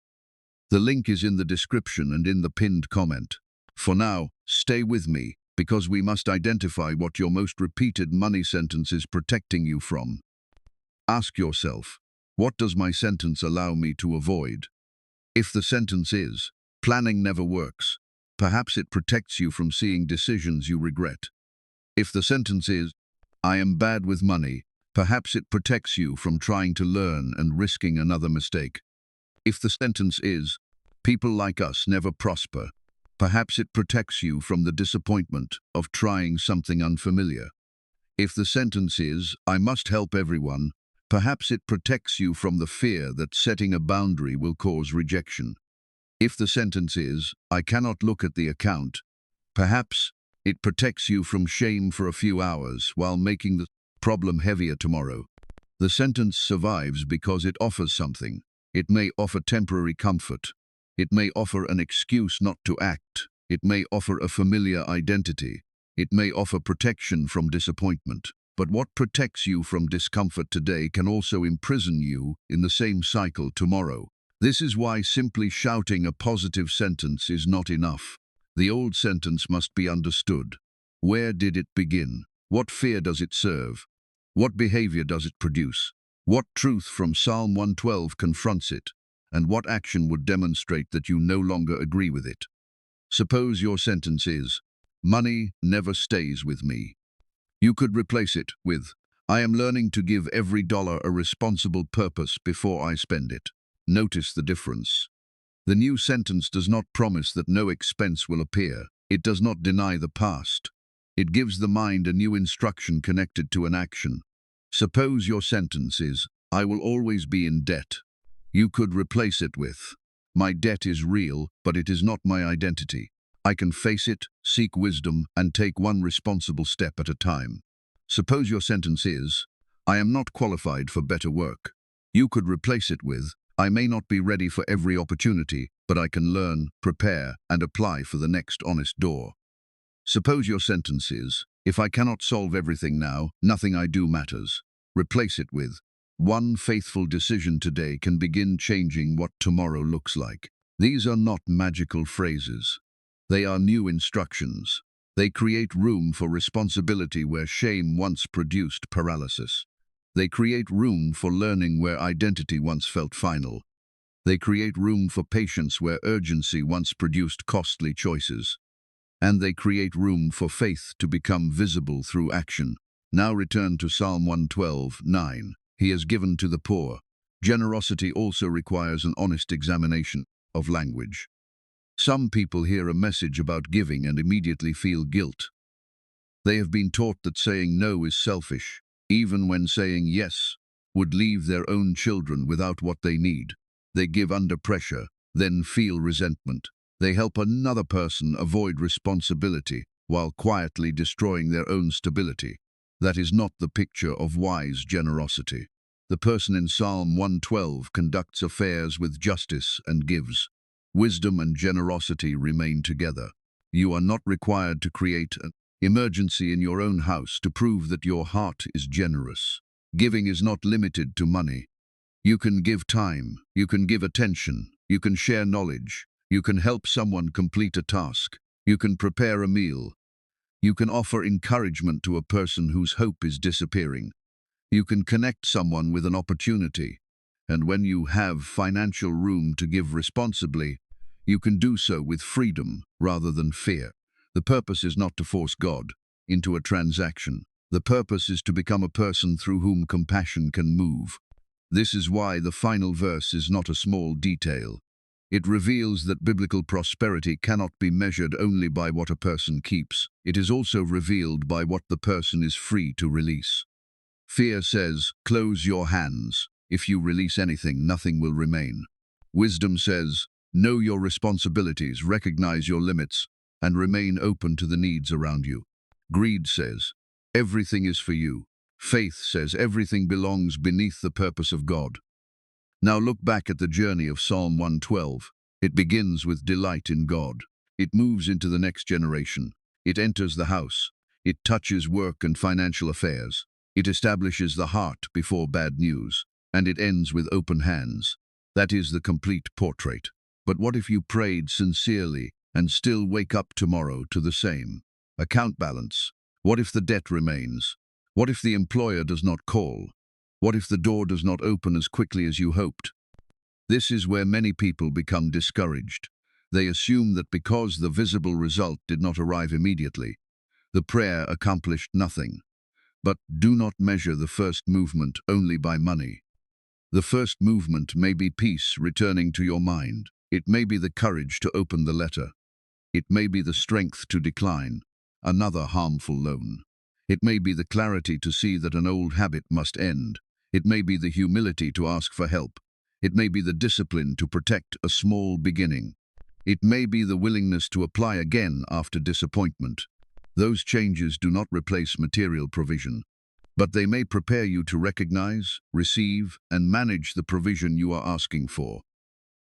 S1: The link is in the description and in the pinned comment. For now, stay with me, because we must identify what your most repeated money sentence is protecting you from. Ask yourself, what does my sentence allow me to avoid? If the sentence is, "Planning never works," perhaps it protects you from seeing decisions you regret. If the sentence is, "I am bad with money," perhaps it protects you from trying to learn and risking another mistake. If the sentence is, "People like us never prosper," perhaps it protects you from the disappointment of trying something unfamiliar. If the sentence is, "I must help everyone," perhaps it protects you from the fear that setting a boundary will cause rejection. If the sentence is, "I cannot look at the account," perhaps It protects you from shame for a few hours while making the problem heavier tomorrow. The sentence survives because it offers something. It may offer temporary comfort. It may offer an excuse not to act. It may offer a familiar identity. It may offer protection from disappointment. But what protects you from discomfort today can also imprison you in the same cycle tomorrow. This is why simply shouting a positive sentence is not enough. The old sentence must be understood. Where did it begin? What fear does it serve? What behavior does it produce? What truth from Psalm 112 confronts it? And what action would demonstrate that you no longer agree with it? Suppose your sentence is, "Money never stays with me." You could replace it with, "I am learning to give every dollar a responsible purpose before I spend it." Notice the difference. The new sentence does not promise that no expense will appear. It does not deny the past. It gives the mind a new instruction connected to an action. Suppose your sentence is, "I will always be in debt." You could replace it with, "My debt is real, but it is not my identity. I can face it, seek wisdom, and take one responsible step at a time." Suppose your sentence is, "I am not qualified for better work." You could replace it with, "I may not be ready for every opportunity, but I can learn, prepare, and apply for the next honest door." Suppose your sentence is, "If I cannot solve everything now, nothing I do matters." Replace it with, "One faithful decision today can begin changing what tomorrow looks like." These are not magical phrases. They are new instructions. They create room for responsibility where shame once produced paralysis. They create room for learning where identity once felt final. They create room for patience where urgency once produced costly choices. And they create room for faith to become visible through action. Now return to Psalm 112:9. He has given to the poor. Generosity also requires an honest examination of language. Some people hear a message about giving and immediately feel guilt. They have been taught that saying no is selfish, even when saying yes would leave their own children without what they need. They give under pressure, then feel resentment. They help another person avoid responsibility while quietly destroying their own stability. That is not the picture of wise generosity. The person in Psalm 112 conducts affairs with justice and gives. Wisdom and generosity remain together. You are not required to create an emergency in your own house to prove that your heart is generous. Giving is not limited to money. You can give time, you can give attention, you can share knowledge, you can help someone complete a task, you can prepare a meal, you can offer encouragement to a person whose hope is disappearing. You can connect someone with an opportunity. And when you have financial room to give responsibly, you can do so with freedom rather than fear. The purpose is not to force God into a transaction. The purpose is to become a person through whom compassion can move. This is why the final verse is not a small detail. It reveals that biblical prosperity cannot be measured only by what a person keeps. It is also revealed by what the person is free to release. Fear says, "Close your hands. If you release anything, nothing will remain." Wisdom says, "Know your responsibilities, recognize your limits, and remain open to the needs around you." Greed says, "Everything is for you." Faith says, "Everything belongs beneath the purpose of God." Now look back at the journey of Psalm 112. It begins with delight in God. It moves into the next generation. It enters the house. It touches work and financial affairs. It establishes the heart before bad news. And it ends with open hands. That is the complete portrait. But what if you prayed sincerely and still wake up tomorrow to the same? Account balance. What if the debt remains? What if the employer does not call? What if the door does not open as quickly as you hoped? This is where many people become discouraged. They assume that because the visible result did not arrive immediately, the prayer accomplished nothing. But do not measure the first movement only by money. The first movement may be peace returning to your mind. It may be the courage to open the letter. It may be the strength to decline another harmful loan. It may be the clarity to see that an old habit must end. It may be the humility to ask for help. It may be the discipline to protect a small beginning. It may be the willingness to apply again after disappointment. Those changes do not replace material provision, but they may prepare you to recognize, receive, and manage the provision you are asking for.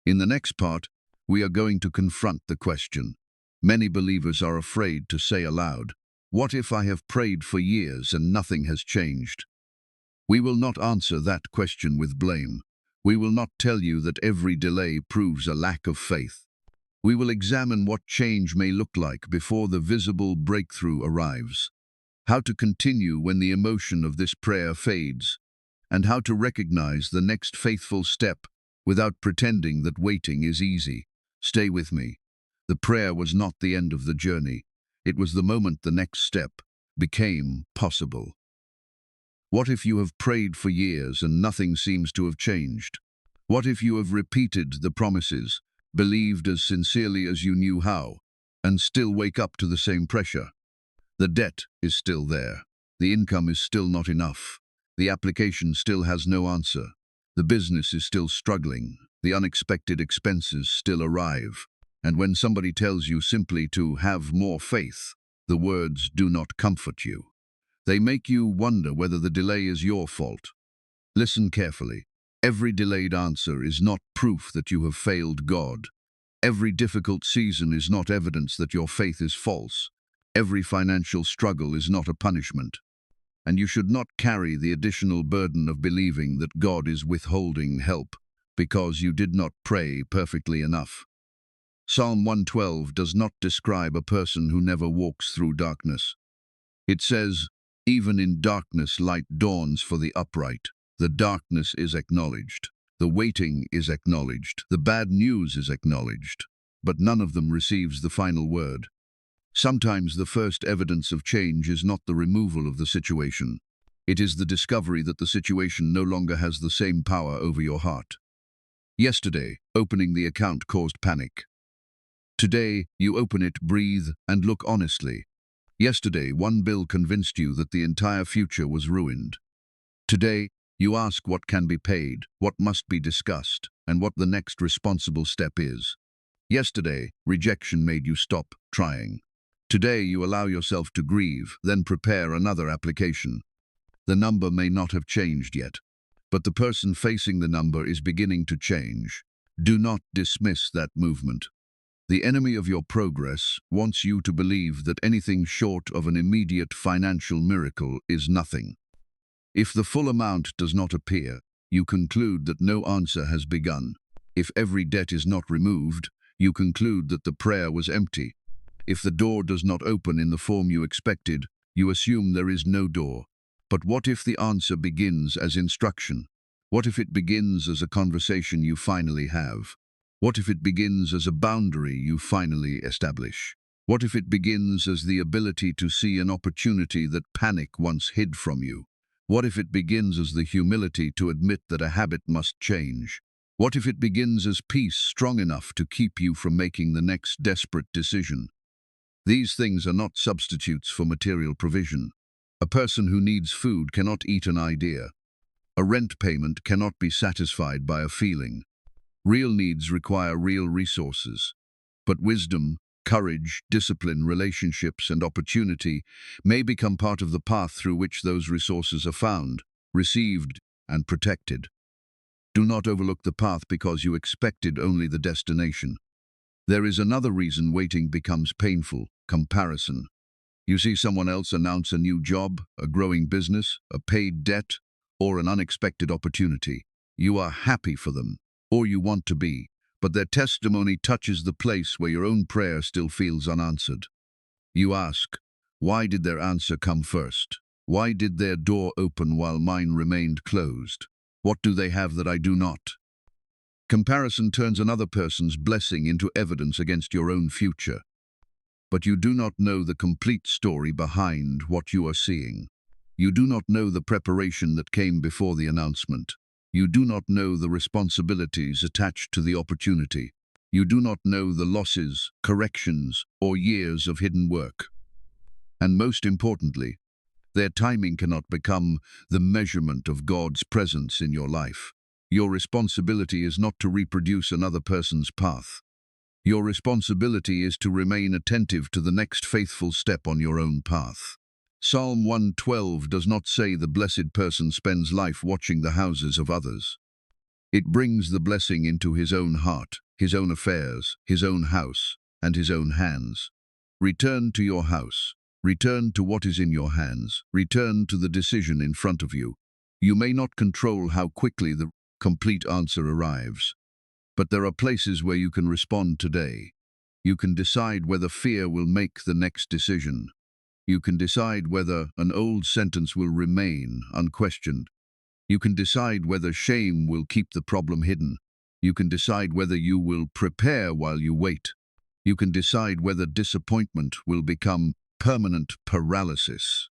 S1: In the next part, we are going to confront the question many believers are afraid to say aloud, "What if I have prayed for years and nothing has changed?" We will not answer that question with blame. We will not tell you that every delay proves a lack of faith. We will examine what change may look like before the visible breakthrough arrives, how to continue when the emotion of this prayer fades, and how to recognize the next faithful step without pretending that waiting is easy. Stay with me. The prayer was not the end of the journey. It was the moment the next step became possible. What if you have prayed for years and nothing seems to have changed? What if you have repeated the promises, believed as sincerely as you knew how, and still wake up to the same pressure? The debt is still there. The income is still not enough. The application still has no answer. The business is still struggling. The unexpected expenses still arrive. And when somebody tells you simply to have more faith, the words do not comfort you. They make you wonder whether the delay is your fault. Listen carefully. Every delayed answer is not proof that you have failed God. Every difficult season is not evidence that your faith is false. Every financial struggle is not a punishment. And you should not carry the additional burden of believing that God is withholding help because you did not pray perfectly enough. Psalm 112 does not describe a person who never walks through darkness. It says, "Even in darkness light dawns for the upright." The darkness is acknowledged. The waiting is acknowledged. The bad news is acknowledged. But none of them receives the final word. Sometimes the first evidence of change is not the removal of the situation. It is the discovery that the situation no longer has the same power over your heart. Yesterday, opening the account caused panic. Today, you open it, breathe, and look honestly. Yesterday, one bill convinced you that the entire future was ruined. Today, you ask what can be paid, what must be discussed, and what the next responsible step is. Yesterday, rejection made you stop trying. Today, you allow yourself to grieve, then prepare another application. The number may not have changed yet, but the person facing the number is beginning to change. Do not dismiss that movement. The enemy of your progress wants you to believe that anything short of an immediate financial miracle is nothing. If the full amount does not appear, you conclude that no answer has begun. If every debt is not removed, you conclude that the prayer was empty. If the door does not open in the form you expected, you assume there is no door. But what if the answer begins as instruction? What if it begins as a conversation you finally have? What if it begins as a boundary you finally establish? What if it begins as the ability to see an opportunity that panic once hid from you? What if it begins as the humility to admit that a habit must change? What if it begins as peace strong enough to keep you from making the next desperate decision? These things are not substitutes for material provision. A person who needs food cannot eat an idea. A rent payment cannot be satisfied by a feeling. Real needs require real resources. But wisdom, courage, discipline, relationships, and opportunity may become part of the path through which those resources are found, received, and protected. Do not overlook the path because you expected only the destination. There is another reason waiting becomes painful: comparison. You see someone else announce a new job, a growing business, a paid debt, or an unexpected opportunity. You are happy for them, or you want to be, but their testimony touches the place where your own prayer still feels unanswered. You ask, why did their answer come first? Why did their door open while mine remained closed? What do they have that I do not? Comparison turns another person's blessing into evidence against your own future. But you do not know the complete story behind what you are seeing. You do not know the preparation that came before the announcement. You do not know the responsibilities attached to the opportunity. You do not know the losses, corrections, or years of hidden work. And most importantly, their timing cannot become the measurement of God's presence in your life. Your responsibility is not to reproduce another person's path. Your responsibility is to remain attentive to the next faithful step on your own path. Psalm 112 does not say the blessed person spends life watching the houses of others. It brings the blessing into his own heart, his own affairs, his own house, and his own hands. Return to your house. Return to what is in your hands. Return to the decision in front of you. You may not control how quickly the complete answer arrives, but there are places where you can respond today. You can decide whether fear will make the next decision. You can decide whether an old sentence will remain unquestioned. You can decide whether shame will keep the problem hidden. You can decide whether you will prepare while you wait. You can decide whether disappointment will become permanent paralysis.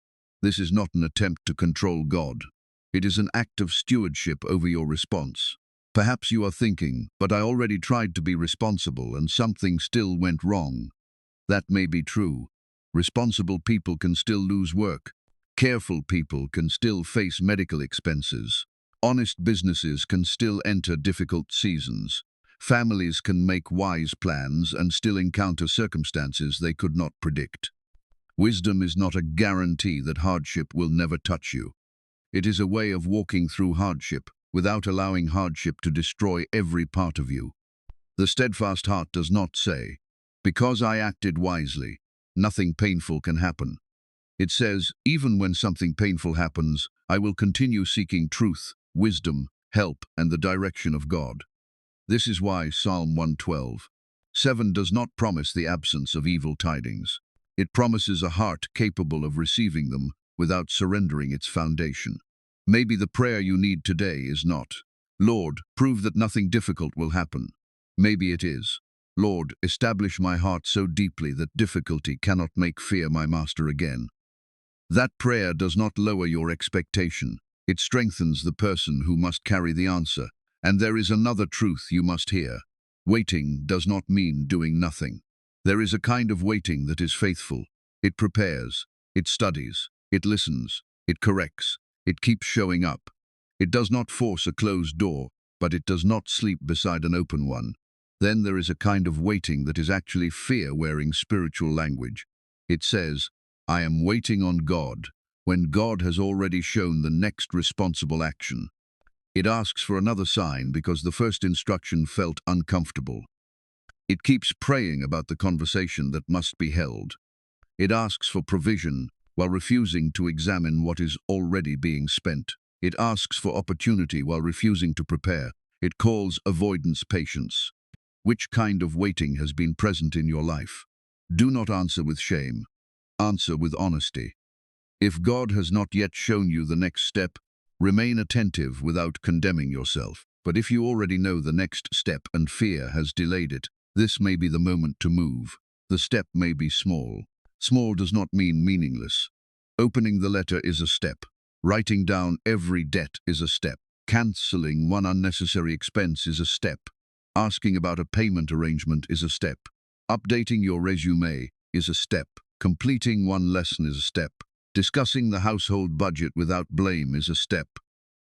S1: This is not an attempt to control God. It is an act of stewardship over your response. Perhaps you are thinking, but I already tried to be responsible and something still went wrong. That may be true. Responsible people can still lose work. Careful people can still face medical expenses. Honest businesses can still enter difficult seasons. Families can make wise plans and still encounter circumstances they could not predict. Wisdom is not a guarantee that hardship will never touch you. It is a way of walking through hardship without allowing hardship to destroy every part of you. The steadfast heart does not say, "Because I acted wisely, nothing painful can happen." It says, "Even when something painful happens, I will continue seeking truth, wisdom, help, and the direction of God." This is why Psalm 112:7 does not promise the absence of evil tidings. It promises a heart capable of receiving them without surrendering its foundation. Maybe the prayer you need today is not, "Lord, prove that nothing difficult will happen." Maybe it is, "Lord, establish my heart so deeply that difficulty cannot make fear my master again." That prayer does not lower your expectation. It strengthens the person who must carry the answer. And there is another truth you must hear. Waiting does not mean doing nothing. There is a kind of waiting that is faithful. It prepares, it studies, it listens, it corrects, it keeps showing up. It does not force a closed door, but it does not sleep beside an open one. Then there is a kind of waiting that is actually fear-wearing spiritual language. It says, "I am waiting on God," when God has already shown the next responsible action. It asks for another sign because the first instruction felt uncomfortable. It keeps praying about the conversation that must be held. It asks for provision while refusing to examine what is already being spent. It asks for opportunity while refusing to prepare. It calls avoidance patience. Which kind of waiting has been present in your life? Do not answer with shame. Answer with honesty. If God has not yet shown you the next step, remain attentive without condemning yourself. But if you already know the next step and fear has delayed it, this may be the moment to move. The step may be small. Small does not mean meaningless. Opening the letter is a step. Writing down every debt is a step. Canceling one unnecessary expense is a step. Asking about a payment arrangement is a step. Updating your resume is a step. Completing one lesson is a step. Discussing the household budget without blame is a step.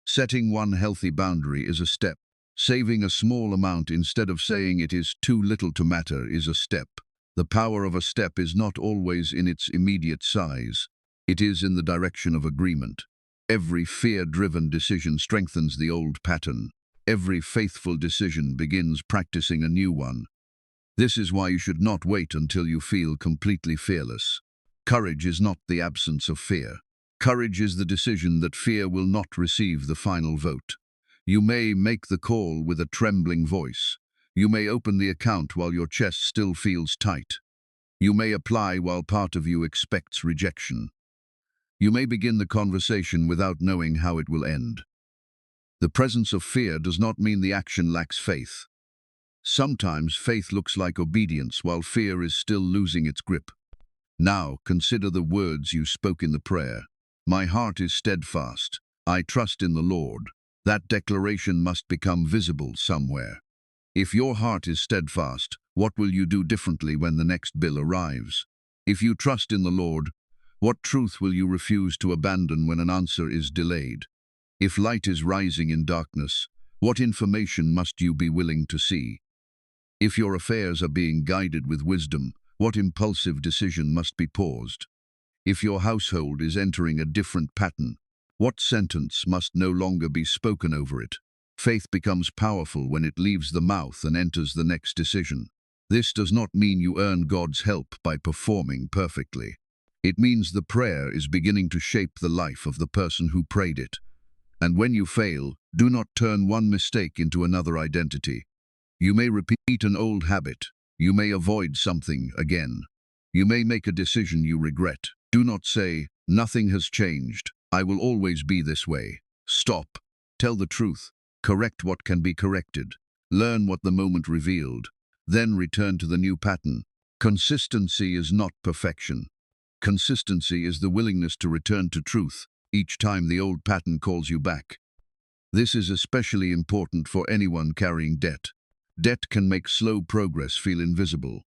S1: Setting one healthy boundary is a step. Saving a small amount instead of saying it is too little to matter is a step. The power of a step is not always in its immediate size. It is in the direction of agreement. Every fear-driven decision strengthens the old pattern. Every faithful decision begins practicing a new one. This is why you should not wait until you feel completely fearless. Courage is not the absence of fear. Courage is the decision that fear will not receive the final vote. You may make the call with a trembling voice. You may open the account while your chest still feels tight. You may apply while part of you expects rejection. You may begin the conversation without knowing how it will end. The presence of fear does not mean the action lacks faith. Sometimes faith looks like obedience while fear is still losing its grip. Now consider the words you spoke in the prayer. "My heart is steadfast. I trust in the Lord." That declaration must become visible somewhere. If your heart is steadfast, what will you do differently when the next bill arrives? If you trust in the Lord, what truth will you refuse to abandon when an answer is delayed? If light is rising in darkness, what information must you be willing to see? If your affairs are being guided with wisdom, what impulsive decision must be paused? If your household is entering a different pattern, what sentence must no longer be spoken over it? Faith becomes powerful when it leaves the mouth and enters the next decision. This does not mean you earn God's help by performing perfectly. It means the prayer is beginning to shape the life of the person who prayed it. And when you fail, do not turn one mistake into another identity. You may repeat an old habit. You may avoid something again. You may make a decision you regret. Do not say, "Nothing has changed. I will always be this way." Stop. Tell the truth. Correct what can be corrected. Learn what the moment revealed. Then return to the new pattern. Consistency is not perfection. Consistency is the willingness to return to truth each time the old pattern calls you back. This is especially important for anyone carrying debt. Debt can make slow progress feel invisible.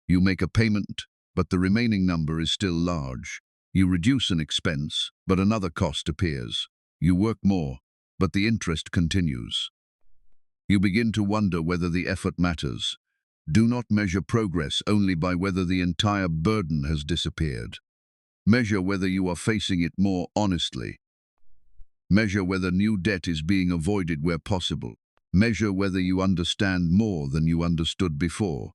S1: You make a payment, but the remaining number is still large. You reduce an expense, but another cost appears. You work more, but the interest continues. You begin to wonder whether the effort matters. Do not measure progress only by whether the entire burden has disappeared. Measure whether you are facing it more honestly. Measure whether new debt is being avoided where possible. Measure whether you understand more than you understood before.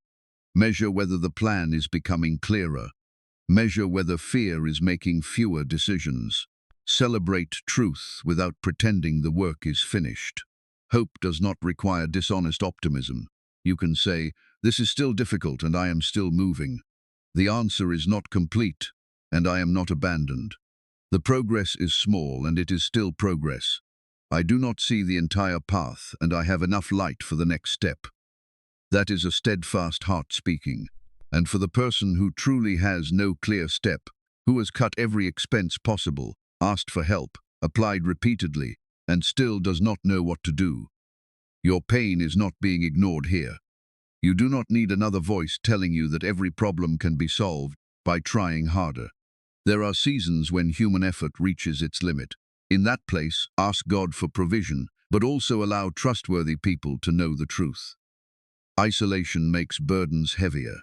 S1: Measure whether the plan is becoming clearer. Measure whether fear is making fewer decisions. Celebrate truth without pretending the work is finished. Hope does not require dishonest optimism. You can say, "This is still difficult and I am still moving." The answer is not complete, and I am not abandoned. The progress is small and it is still progress. I do not see the entire path and I have enough light for the next step. That is a steadfast heart speaking. And for the person who truly has no clear step, who has cut every expense possible, asked for help, applied repeatedly, and still does not know what to do, your pain is not being ignored here. You do not need another voice telling you that every problem can be solved by trying harder. There are seasons when human effort reaches its limit. In that place, ask God for provision, but also allow trustworthy people to know the truth. Isolation makes burdens heavier.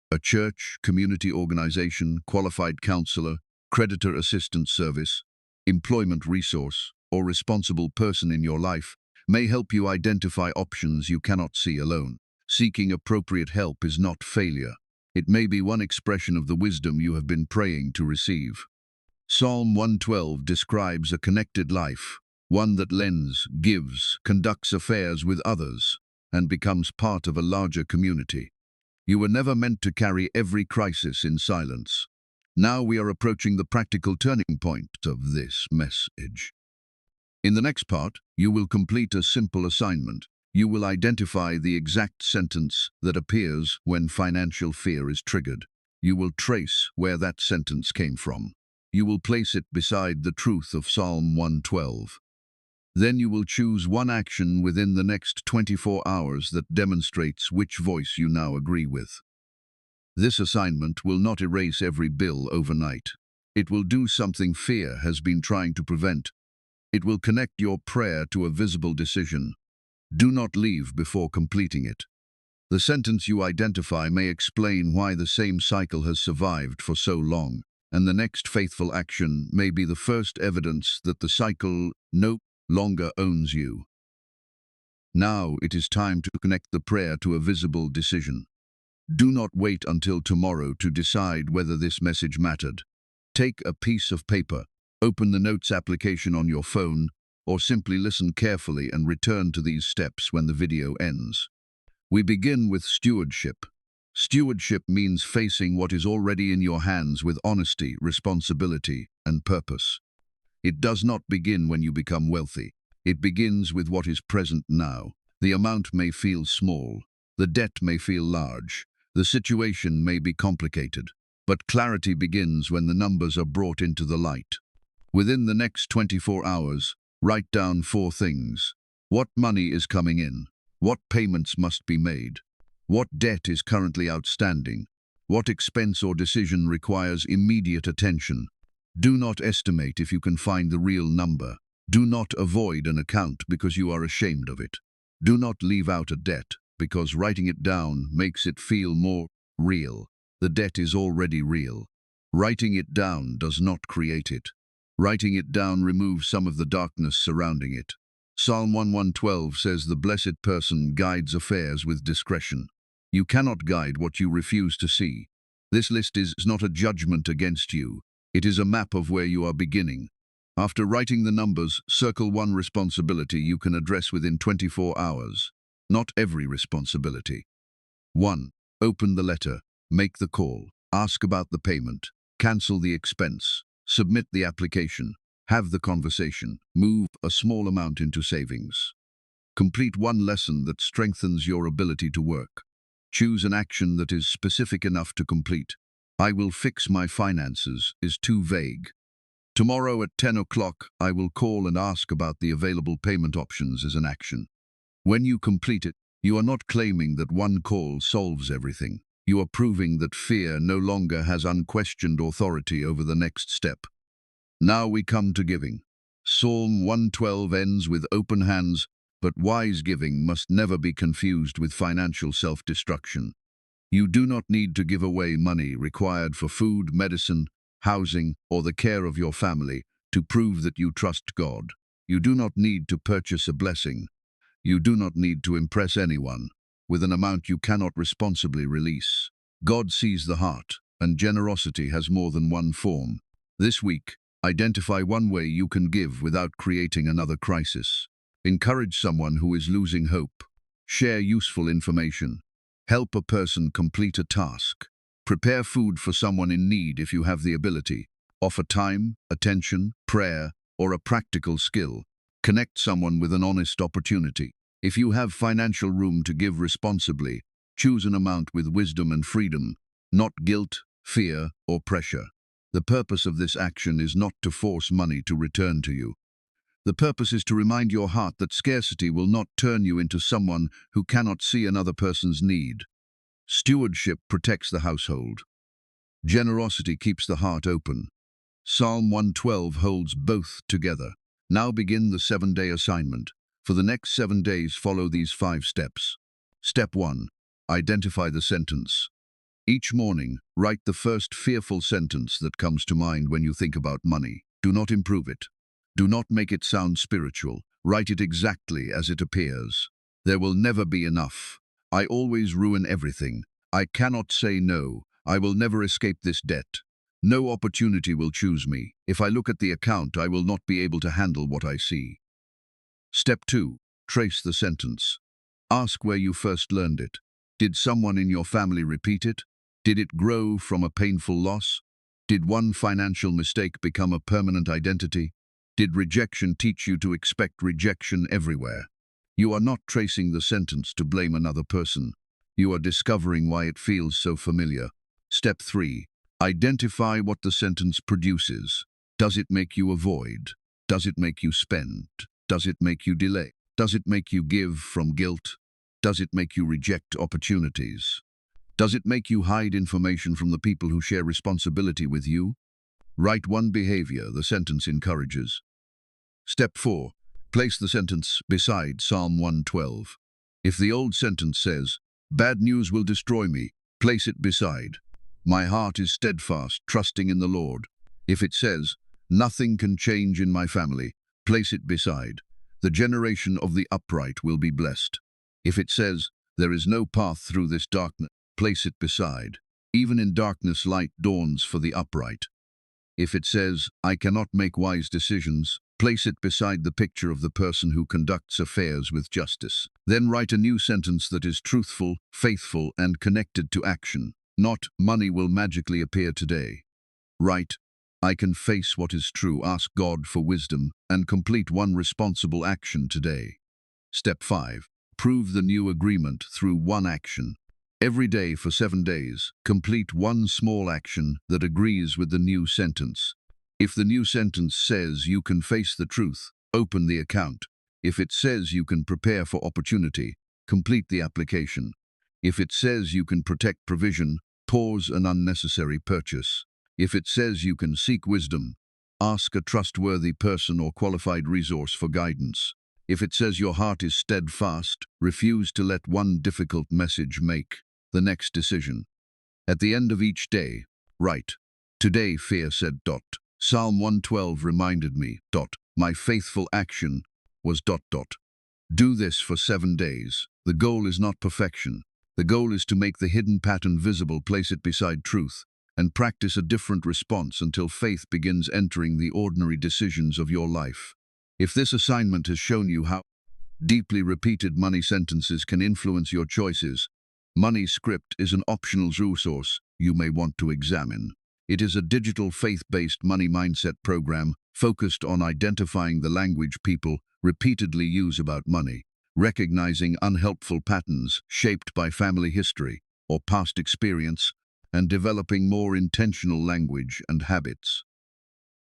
S1: A church, community organization, qualified counselor, creditor assistance service, employment resource, or responsible person in your life may help you identify options you cannot see alone. Seeking appropriate help is not failure. It may be one expression of the wisdom you have been praying to receive. Psalm 112 describes a connected life, one that lends, gives, conducts affairs with others, and becomes part of a larger community. You were never meant to carry every crisis in silence. Now we are approaching the practical turning point of this message. In the next part, you will complete a simple assignment. You will identify the exact sentence that appears when financial fear is triggered. You will trace where that sentence came from. You will place it beside the truth of Psalm 112. Then you will choose one action within the next 24 hours that demonstrates which voice you now agree with. This assignment will not erase every bill overnight. It will do something fear has been trying to prevent. It will connect your prayer to a visible decision. Do not leave before completing it. The sentence you identify may explain why the same cycle has survived for so long, and the next faithful action may be the first evidence that the cycle no longer owns you. Now it is time to connect the prayer to a visible decision. Do not wait until tomorrow to decide whether this message mattered. Take a piece of paper, open the notes application on your phone, or simply listen carefully and return to these steps when the video ends. We begin with stewardship. Stewardship means facing what is already in your hands with honesty, responsibility, and purpose. It does not begin when you become wealthy. It begins with what is present now. The amount may feel small. The debt may feel large. The situation may be complicated. But clarity begins when the numbers are brought into the light. Within the next 24 hours, write down 4 things. What money is coming in? What payments must be made? What debt is currently outstanding? What expense or decision requires immediate attention? Do not estimate if you can find the real number. Do not avoid an account because you are ashamed of it. Do not leave out a debt. because writing it down makes it feel more real. The debt is already real. Writing it down does not create it. Writing it down removes some of the darkness surrounding it. Psalm 112 says the blessed person guides affairs with discretion. You cannot guide what you refuse to see. This list is not a judgment against you. It is a map of where you are beginning. After writing the numbers, circle one responsibility you can address within 24 hours. Not every responsibility. 1. Open the letter. Make the call. Ask about the payment. Cancel the expense. Submit the application. Have the conversation. Move a small amount into savings. Complete one lesson that strengthens your ability to work. Choose an action that is specific enough to complete. I will fix my finances is too vague. Tomorrow at 10 o'clock, I will call and ask about the available payment options as an action. When you complete it, you are not claiming that one call solves everything. You are proving that fear no longer has unquestioned authority over the next step. Now we come to giving. Psalm 112 ends with open hands, but wise giving must never be confused with financial self-destruction. You do not need to give away money required for food, medicine, housing, or the care of your family to prove that you trust God. You do not need to purchase a blessing. You do not need to impress anyone with an amount you cannot responsibly release. God sees the heart, and generosity has more than one form. This week, identify one way you can give without creating another crisis. Encourage someone who is losing hope. Share useful information. Help a person complete a task. Prepare food for someone in need if you have the ability. Offer time, attention, prayer, or a practical skill. Connect someone with an honest opportunity. If you have financial room to give responsibly, choose an amount with wisdom and freedom, not guilt, fear, or pressure. The purpose of this action is not to force money to return to you. The purpose is to remind your heart that scarcity will not turn you into someone who cannot see another person's need. Stewardship protects the household. Generosity keeps the heart open. Psalm 112 holds both together. Now begin the 7-day assignment. For the next 7 days, follow these 5 steps. Step 1. Identify the sentence. Each morning, write the first fearful sentence that comes to mind when you think about money. Do not improve it. Do not make it sound spiritual. Write it exactly as it appears. There will never be enough. I always ruin everything. I cannot say no. I will never escape this debt. No opportunity will choose me. If I look at the account, I will not be able to handle what I see. Step 2. Trace the sentence. Ask where you first learned it. Did someone in your family repeat it? Did it grow from a painful loss? Did one financial mistake become a permanent identity? Did rejection teach you to expect rejection everywhere? You are not tracing the sentence to blame another person. You are discovering why it feels so familiar. Step 3. Identify what the sentence produces. Does it make you avoid? Does it make you spend? Does it make you delay? Does it make you give from guilt? Does it make you reject opportunities? Does it make you hide information from the people who share responsibility with you? Write one behavior the sentence encourages. Step 4. Place the sentence beside Psalm 112. If the old sentence says, "Bad news will destroy me," place it beside, "My heart is steadfast, trusting in the Lord." If it says, "Nothing can change in my family," place it beside, "The generation of the upright will be blessed." If it says, "There is no path through this darkness," place it beside, "Even in darkness light dawns for the upright." If it says, "I cannot make wise decisions," place it beside the picture of the person who conducts affairs with justice. Then write a new sentence that is truthful, faithful, and connected to action. Not, "Money will magically appear today." Write, "I can face what is true, ask God for wisdom, and complete one responsible action today." Step 5. Prove the new agreement through one action. Every day for 7 days, complete one small action that agrees with the new sentence. If the new sentence says you can face the truth, open the account. If it says you can prepare for opportunity, complete the application. If it says you can protect provision, pause an unnecessary purchase. If it says you can seek wisdom, ask a trustworthy person or qualified resource for guidance. If it says your heart is steadfast, refuse to let one difficult message make the next decision. At the end of each day, write, "Today fear said. Psalm 112 reminded me. My faithful action was. Do this for 7 days. The goal is not perfection. The goal is to make the hidden pattern visible, place it beside truth, and practice a different response until faith begins entering the ordinary decisions of your life. If this assignment has shown you how deeply repeated money sentences can influence your choices, Money Script is an optional resource you may want to examine. It is a digital faith-based money mindset program focused on identifying the language people repeatedly use about money, recognizing unhelpful patterns shaped by family history or past experience, and developing more intentional language and habits.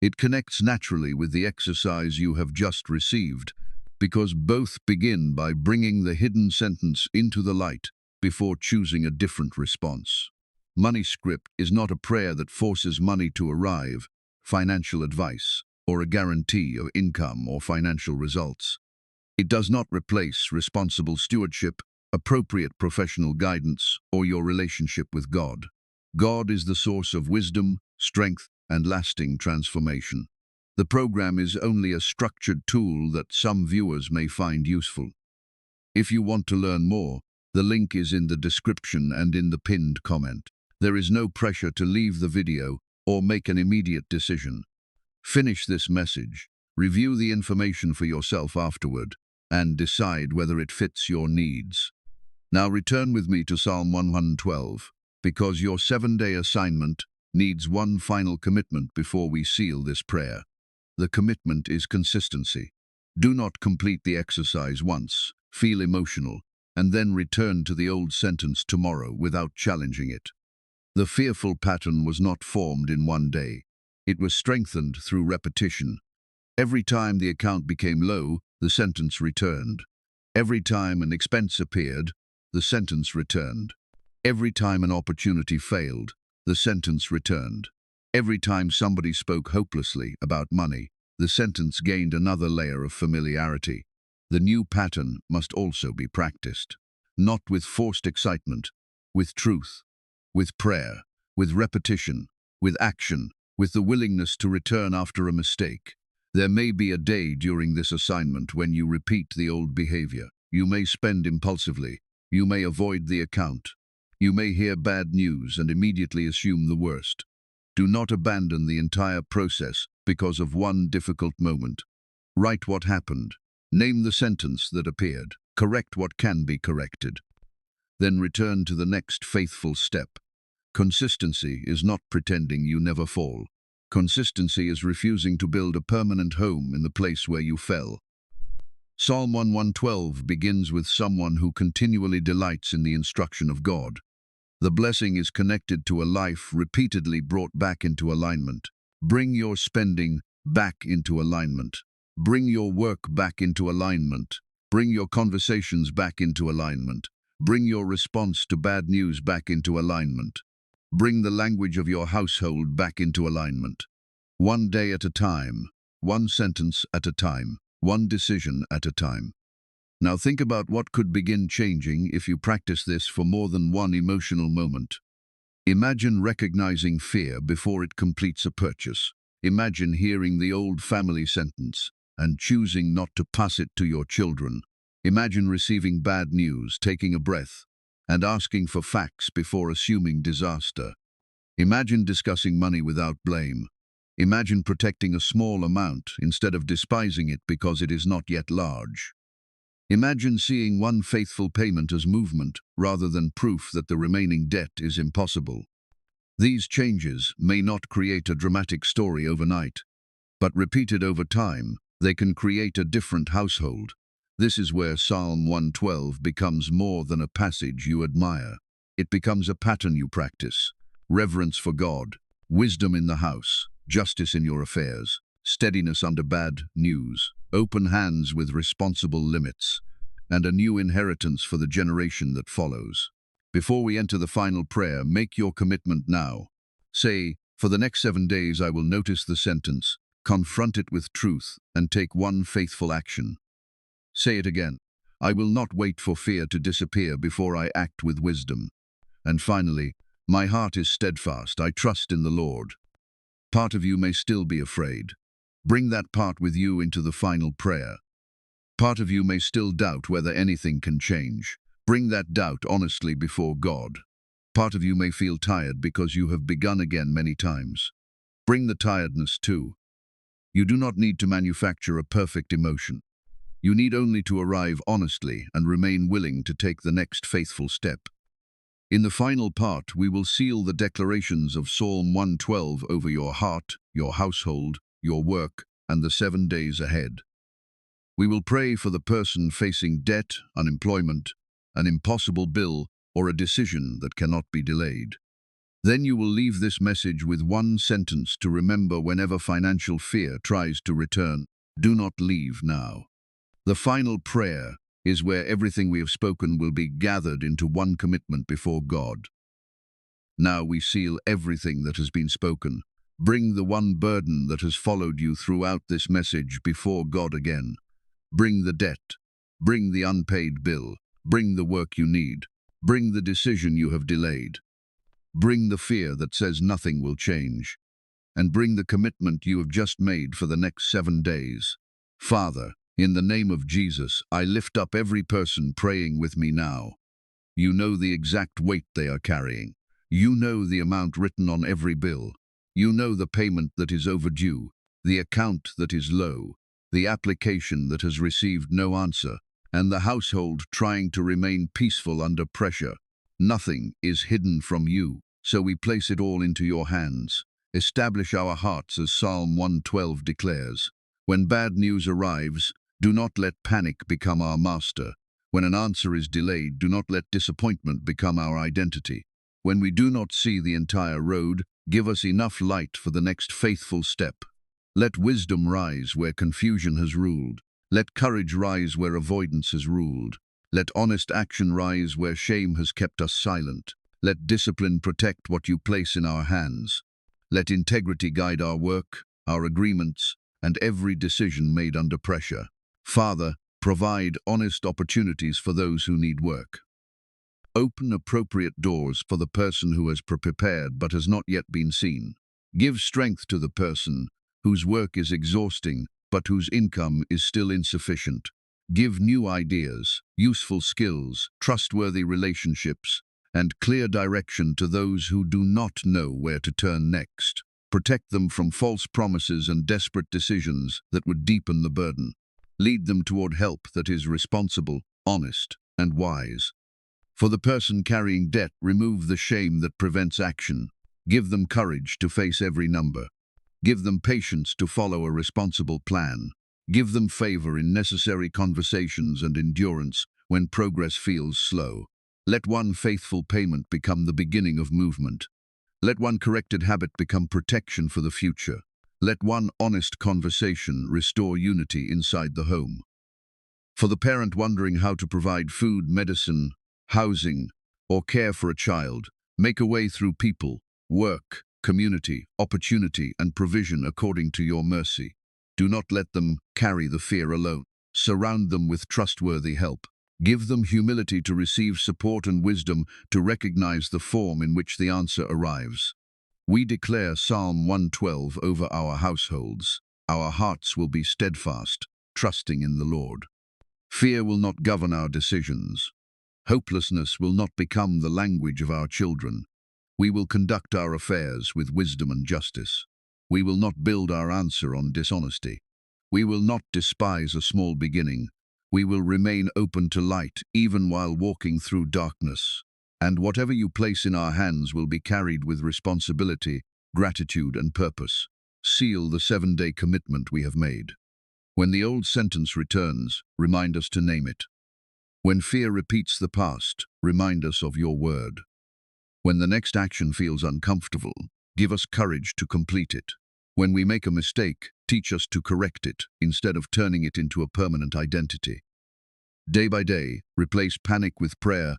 S1: It connects naturally with the exercise you have just received, because both begin by bringing the hidden sentence into the light before choosing a different response. Money Script is not a prayer that forces money to arrive, financial advice, or a guarantee of income or financial results. It does not replace responsible stewardship, appropriate professional guidance, or your relationship with God. God is the source of wisdom, strength, and lasting transformation. The program is only a structured tool that some viewers may find useful. If you want to learn more, the link is in the description and in the pinned comment. There is no pressure to leave the video or make an immediate decision. Finish this message, review the information for yourself afterward, and decide whether it fits your needs. Now return with me to Psalm 112, because your 7-day assignment needs one final commitment before we seal this prayer. The commitment is consistency. Do not complete the exercise once, feel emotional, and then return to the old sentence tomorrow without challenging it. The fearful pattern was not formed in one day. It was strengthened through repetition. Every time the account became low, the sentence returned. Every time an expense appeared, the sentence returned. Every time an opportunity failed, the sentence returned. Every time somebody spoke hopelessly about money, the sentence gained another layer of familiarity. The new pattern must also be practiced, not with forced excitement, with truth, with prayer, with repetition, with action, with the willingness to return after a mistake. There may be a day during this assignment when you repeat the old behavior. You may spend impulsively. You may avoid the account. You may hear bad news and immediately assume the worst. Do not abandon the entire process because of one difficult moment. Write what happened. Name the sentence that appeared. Correct what can be corrected. Then return to the next faithful step. Consistency is not pretending you never fall. Consistency is refusing to build a permanent home in the place where you fell. Psalm 112 begins with someone who continually delights in the instruction of God. The blessing is connected to a life repeatedly brought back into alignment. Bring your spending back into alignment. Bring your work back into alignment. Bring your conversations back into alignment. Bring your response to bad news back into alignment. Bring the language of your household back into alignment. One day at a time, one sentence at a time, one decision at a time. Now think about what could begin changing if you practice this for more than one emotional moment. Imagine recognizing fear before it completes a purchase. Imagine hearing the old family sentence and choosing not to pass it to your children. Imagine receiving bad news, taking a breath, and asking for facts before assuming disaster. Imagine discussing money without blame. Imagine protecting a small amount instead of despising it because it is not yet large. Imagine seeing one faithful payment as movement rather than proof that the remaining debt is impossible. These changes may not create a dramatic story overnight, but repeated over time, they can create a different household. This is where Psalm 112 becomes more than a passage you admire. It becomes a pattern you practice. Reverence for God, wisdom in the house, justice in your affairs, steadiness under bad news, open hands with responsible limits, and a new inheritance for the generation that follows. Before we enter the final prayer, make your commitment now. Say, for the next 7 days I will notice the sentence, confront it with truth, and take one faithful action. Say it again. I will not wait for fear to disappear before I act with wisdom. And finally, my heart is steadfast. I trust in the Lord. Part of you may still be afraid. Bring that part with you into the final prayer. Part of you may still doubt whether anything can change. Bring that doubt honestly before God. Part of you may feel tired because you have begun again many times. Bring the tiredness too. You do not need to manufacture a perfect emotion. You need only to arrive honestly and remain willing to take the next faithful step. In the final part, we will seal the declarations of Psalm 112 over your heart, your household, your work, and the 7 days ahead. We will pray for the person facing debt, unemployment, an impossible bill, or a decision that cannot be delayed. Then you will leave this message with one sentence to remember whenever financial fear tries to return: do not leave now. The final prayer is where everything we have spoken will be gathered into one commitment before God. Now we seal everything that has been spoken. Bring the one burden that has followed you throughout this message before God again. Bring the debt. Bring the unpaid bill. Bring the work you need. Bring the decision you have delayed. Bring the fear that says nothing will change. And bring the commitment you have just made for the next 7 days. Father, in the name of Jesus, I lift up every person praying with me now. You know the exact weight they are carrying. You know the amount written on every bill. You know the payment that is overdue, the account that is low, the application that has received no answer, and the household trying to remain peaceful under pressure. Nothing is hidden from you, so we place it all into your hands. Establish our hearts as Psalm 112 declares. When bad news arrives, do not let panic become our master. When an answer is delayed, do not let disappointment become our identity. When we do not see the entire road, give us enough light for the next faithful step. Let wisdom rise where confusion has ruled. Let courage rise where avoidance has ruled. Let honest action rise where shame has kept us silent. Let discipline protect what you place in our hands. Let integrity guide our work, our agreements, and every decision made under pressure. Father, provide honest opportunities for those who need work. Open appropriate doors for the person who has prepared but has not yet been seen. Give strength to the person whose work is exhausting but whose income is still insufficient. Give new ideas, useful skills, trustworthy relationships, and clear direction to those who do not know where to turn next. Protect them from false promises and desperate decisions that would deepen the burden. Lead them toward help that is responsible, honest, and wise. For the person carrying debt, remove the shame that prevents action. Give them courage to face every number. Give them patience to follow a responsible plan. Give them favor in necessary conversations and endurance when progress feels slow. Let one faithful payment become the beginning of movement. Let one corrected habit become protection for the future. Let one honest conversation restore unity inside the home. For the parent wondering how to provide food, medicine, housing, or care for a child, make a way through people, work, community, opportunity, and provision according to your mercy. Do not let them carry the fear alone. Surround them with trustworthy help. Give them humility to receive support and wisdom to recognize the form in which the answer arrives. We declare Psalm 112 over our households. Our hearts will be steadfast, trusting in the Lord. Fear will not govern our decisions. Hopelessness will not become the language of our children. We will conduct our affairs with wisdom and justice. We will not build our answer on dishonesty. We will not despise a small beginning. We will remain open to light even while walking through darkness. And whatever you place in our hands will be carried with responsibility, gratitude, and purpose. Seal the 7-day commitment we have made. When the old sentence returns, remind us to name it. When fear repeats the past, remind us of your word. When the next action feels uncomfortable, give us courage to complete it. When we make a mistake, teach us to correct it instead of turning it into a permanent identity. Day by day, replace panic with prayer,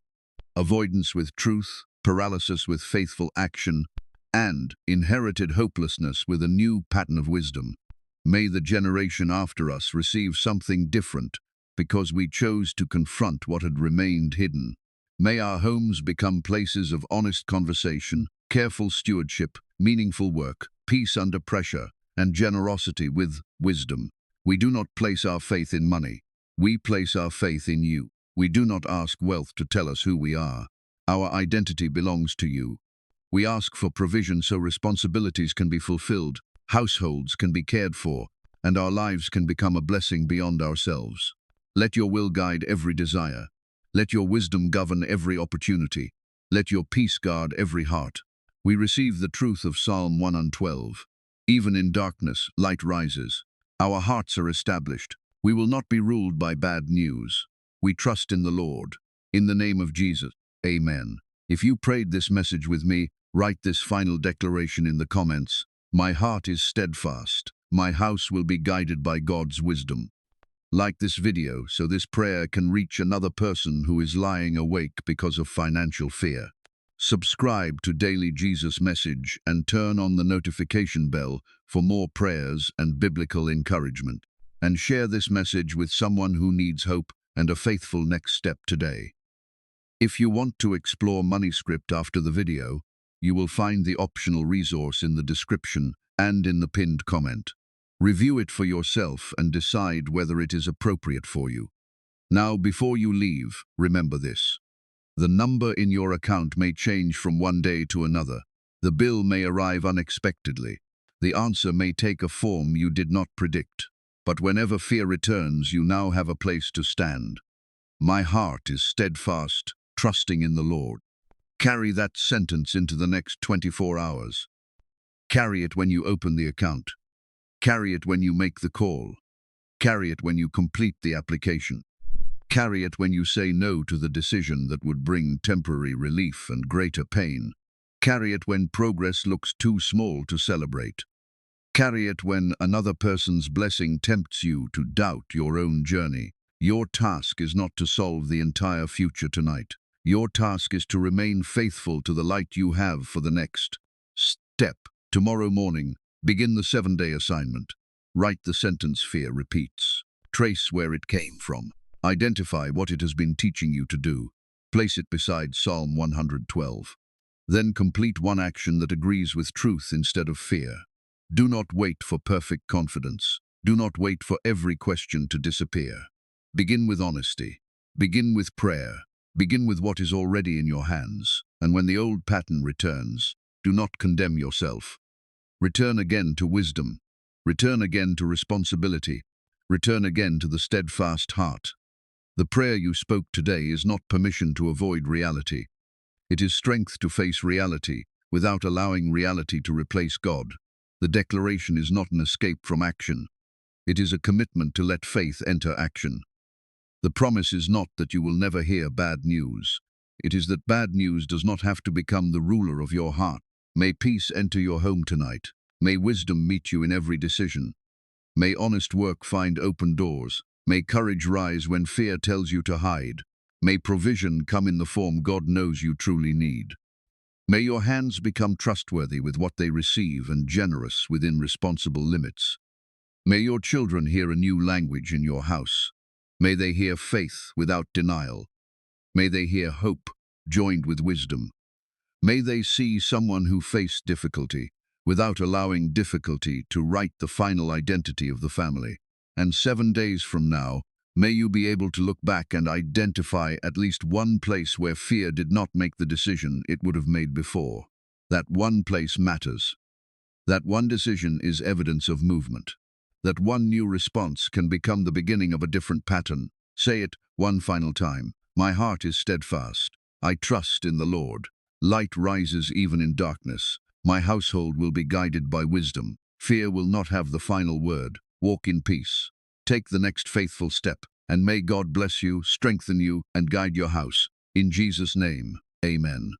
S1: avoidance with truth, paralysis with faithful action, and inherited hopelessness with a new pattern of wisdom. May the generation after us receive something different, because we chose to confront what had remained hidden. May our homes become places of honest conversation, careful stewardship, meaningful work, peace under pressure, and generosity with wisdom. We do not place our faith in money. We place our faith in you. We do not ask wealth to tell us who we are. Our identity belongs to you. We ask for provision so responsibilities can be fulfilled, households can be cared for, and our lives can become a blessing beyond ourselves. Let your will guide every desire. Let your wisdom govern every opportunity. Let your peace guard every heart. We receive the truth of Psalm 112. Even in darkness, light rises. Our hearts are established. We will not be ruled by bad news. We trust in the Lord. In the name of Jesus, amen. If you prayed this message with me, write this final declaration in the comments. My heart is steadfast. My house will be guided by God's wisdom. Like this video so this prayer can reach another person who is lying awake because of financial fear. Subscribe to Daily Jesus Message and turn on the notification bell for more prayers and biblical encouragement. And share this message with someone who needs hope and a faithful next step today. If you want to explore money script after the video, you will find the optional resource in the description and in the pinned comment. Review it for yourself and decide whether it is appropriate for you. Now, before you leave, remember this. The number in your account may change from one day to another. The bill may arrive unexpectedly. The answer may take a form you did not predict. But whenever fear returns, you now have a place to stand. My heart is steadfast, trusting in the Lord. Carry that sentence into the next 24 hours. Carry it when you open the account. Carry it when you make the call. Carry it when you complete the application. Carry it when you say no to the decision that would bring temporary relief and greater pain. Carry it when progress looks too small to celebrate. Carry it when another person's blessing tempts you to doubt your own journey. Your task is not to solve the entire future tonight. Your task is to remain faithful to the light you have for the next step. Tomorrow morning, begin the 7-day assignment. Write the sentence fear repeats. Trace where it came from. Identify what it has been teaching you to do. Place it beside Psalm 112. Then complete one action that agrees with truth instead of fear. Do not wait for perfect confidence. Do not wait for every question to disappear. Begin with honesty. Begin with prayer. Begin with what is already in your hands. And when the old pattern returns, do not condemn yourself. Return again to wisdom. Return again to responsibility. Return again to the steadfast heart. The prayer you spoke today is not permission to avoid reality. It is strength to face reality without allowing reality to replace God. The declaration is not an escape from action. It is a commitment to let faith enter action. The promise is not that you will never hear bad news. It is that bad news does not have to become the ruler of your heart. May peace enter your home tonight. May wisdom meet you in every decision. May honest work find open doors. May courage rise when fear tells you to hide. May provision come in the form God knows you truly need. May your hands become trustworthy with what they receive and generous within responsible limits. May your children hear a new language in your house. May they hear faith without denial. May they hear hope joined with wisdom. May they see someone who faced difficulty without allowing difficulty to write the final identity of the family. And 7 days from now, may you be able to look back and identify at least one place where fear did not make the decision it would have made before. That one place matters. That one decision is evidence of movement. That one new response can become the beginning of a different pattern. Say it one final time. My heart is steadfast. I trust in the Lord. Light rises even in darkness. My household will be guided by wisdom. Fear will not have the final word. Walk in peace. Take the next faithful step, and may God bless you, strengthen you, and guide your house. In Jesus' name, amen.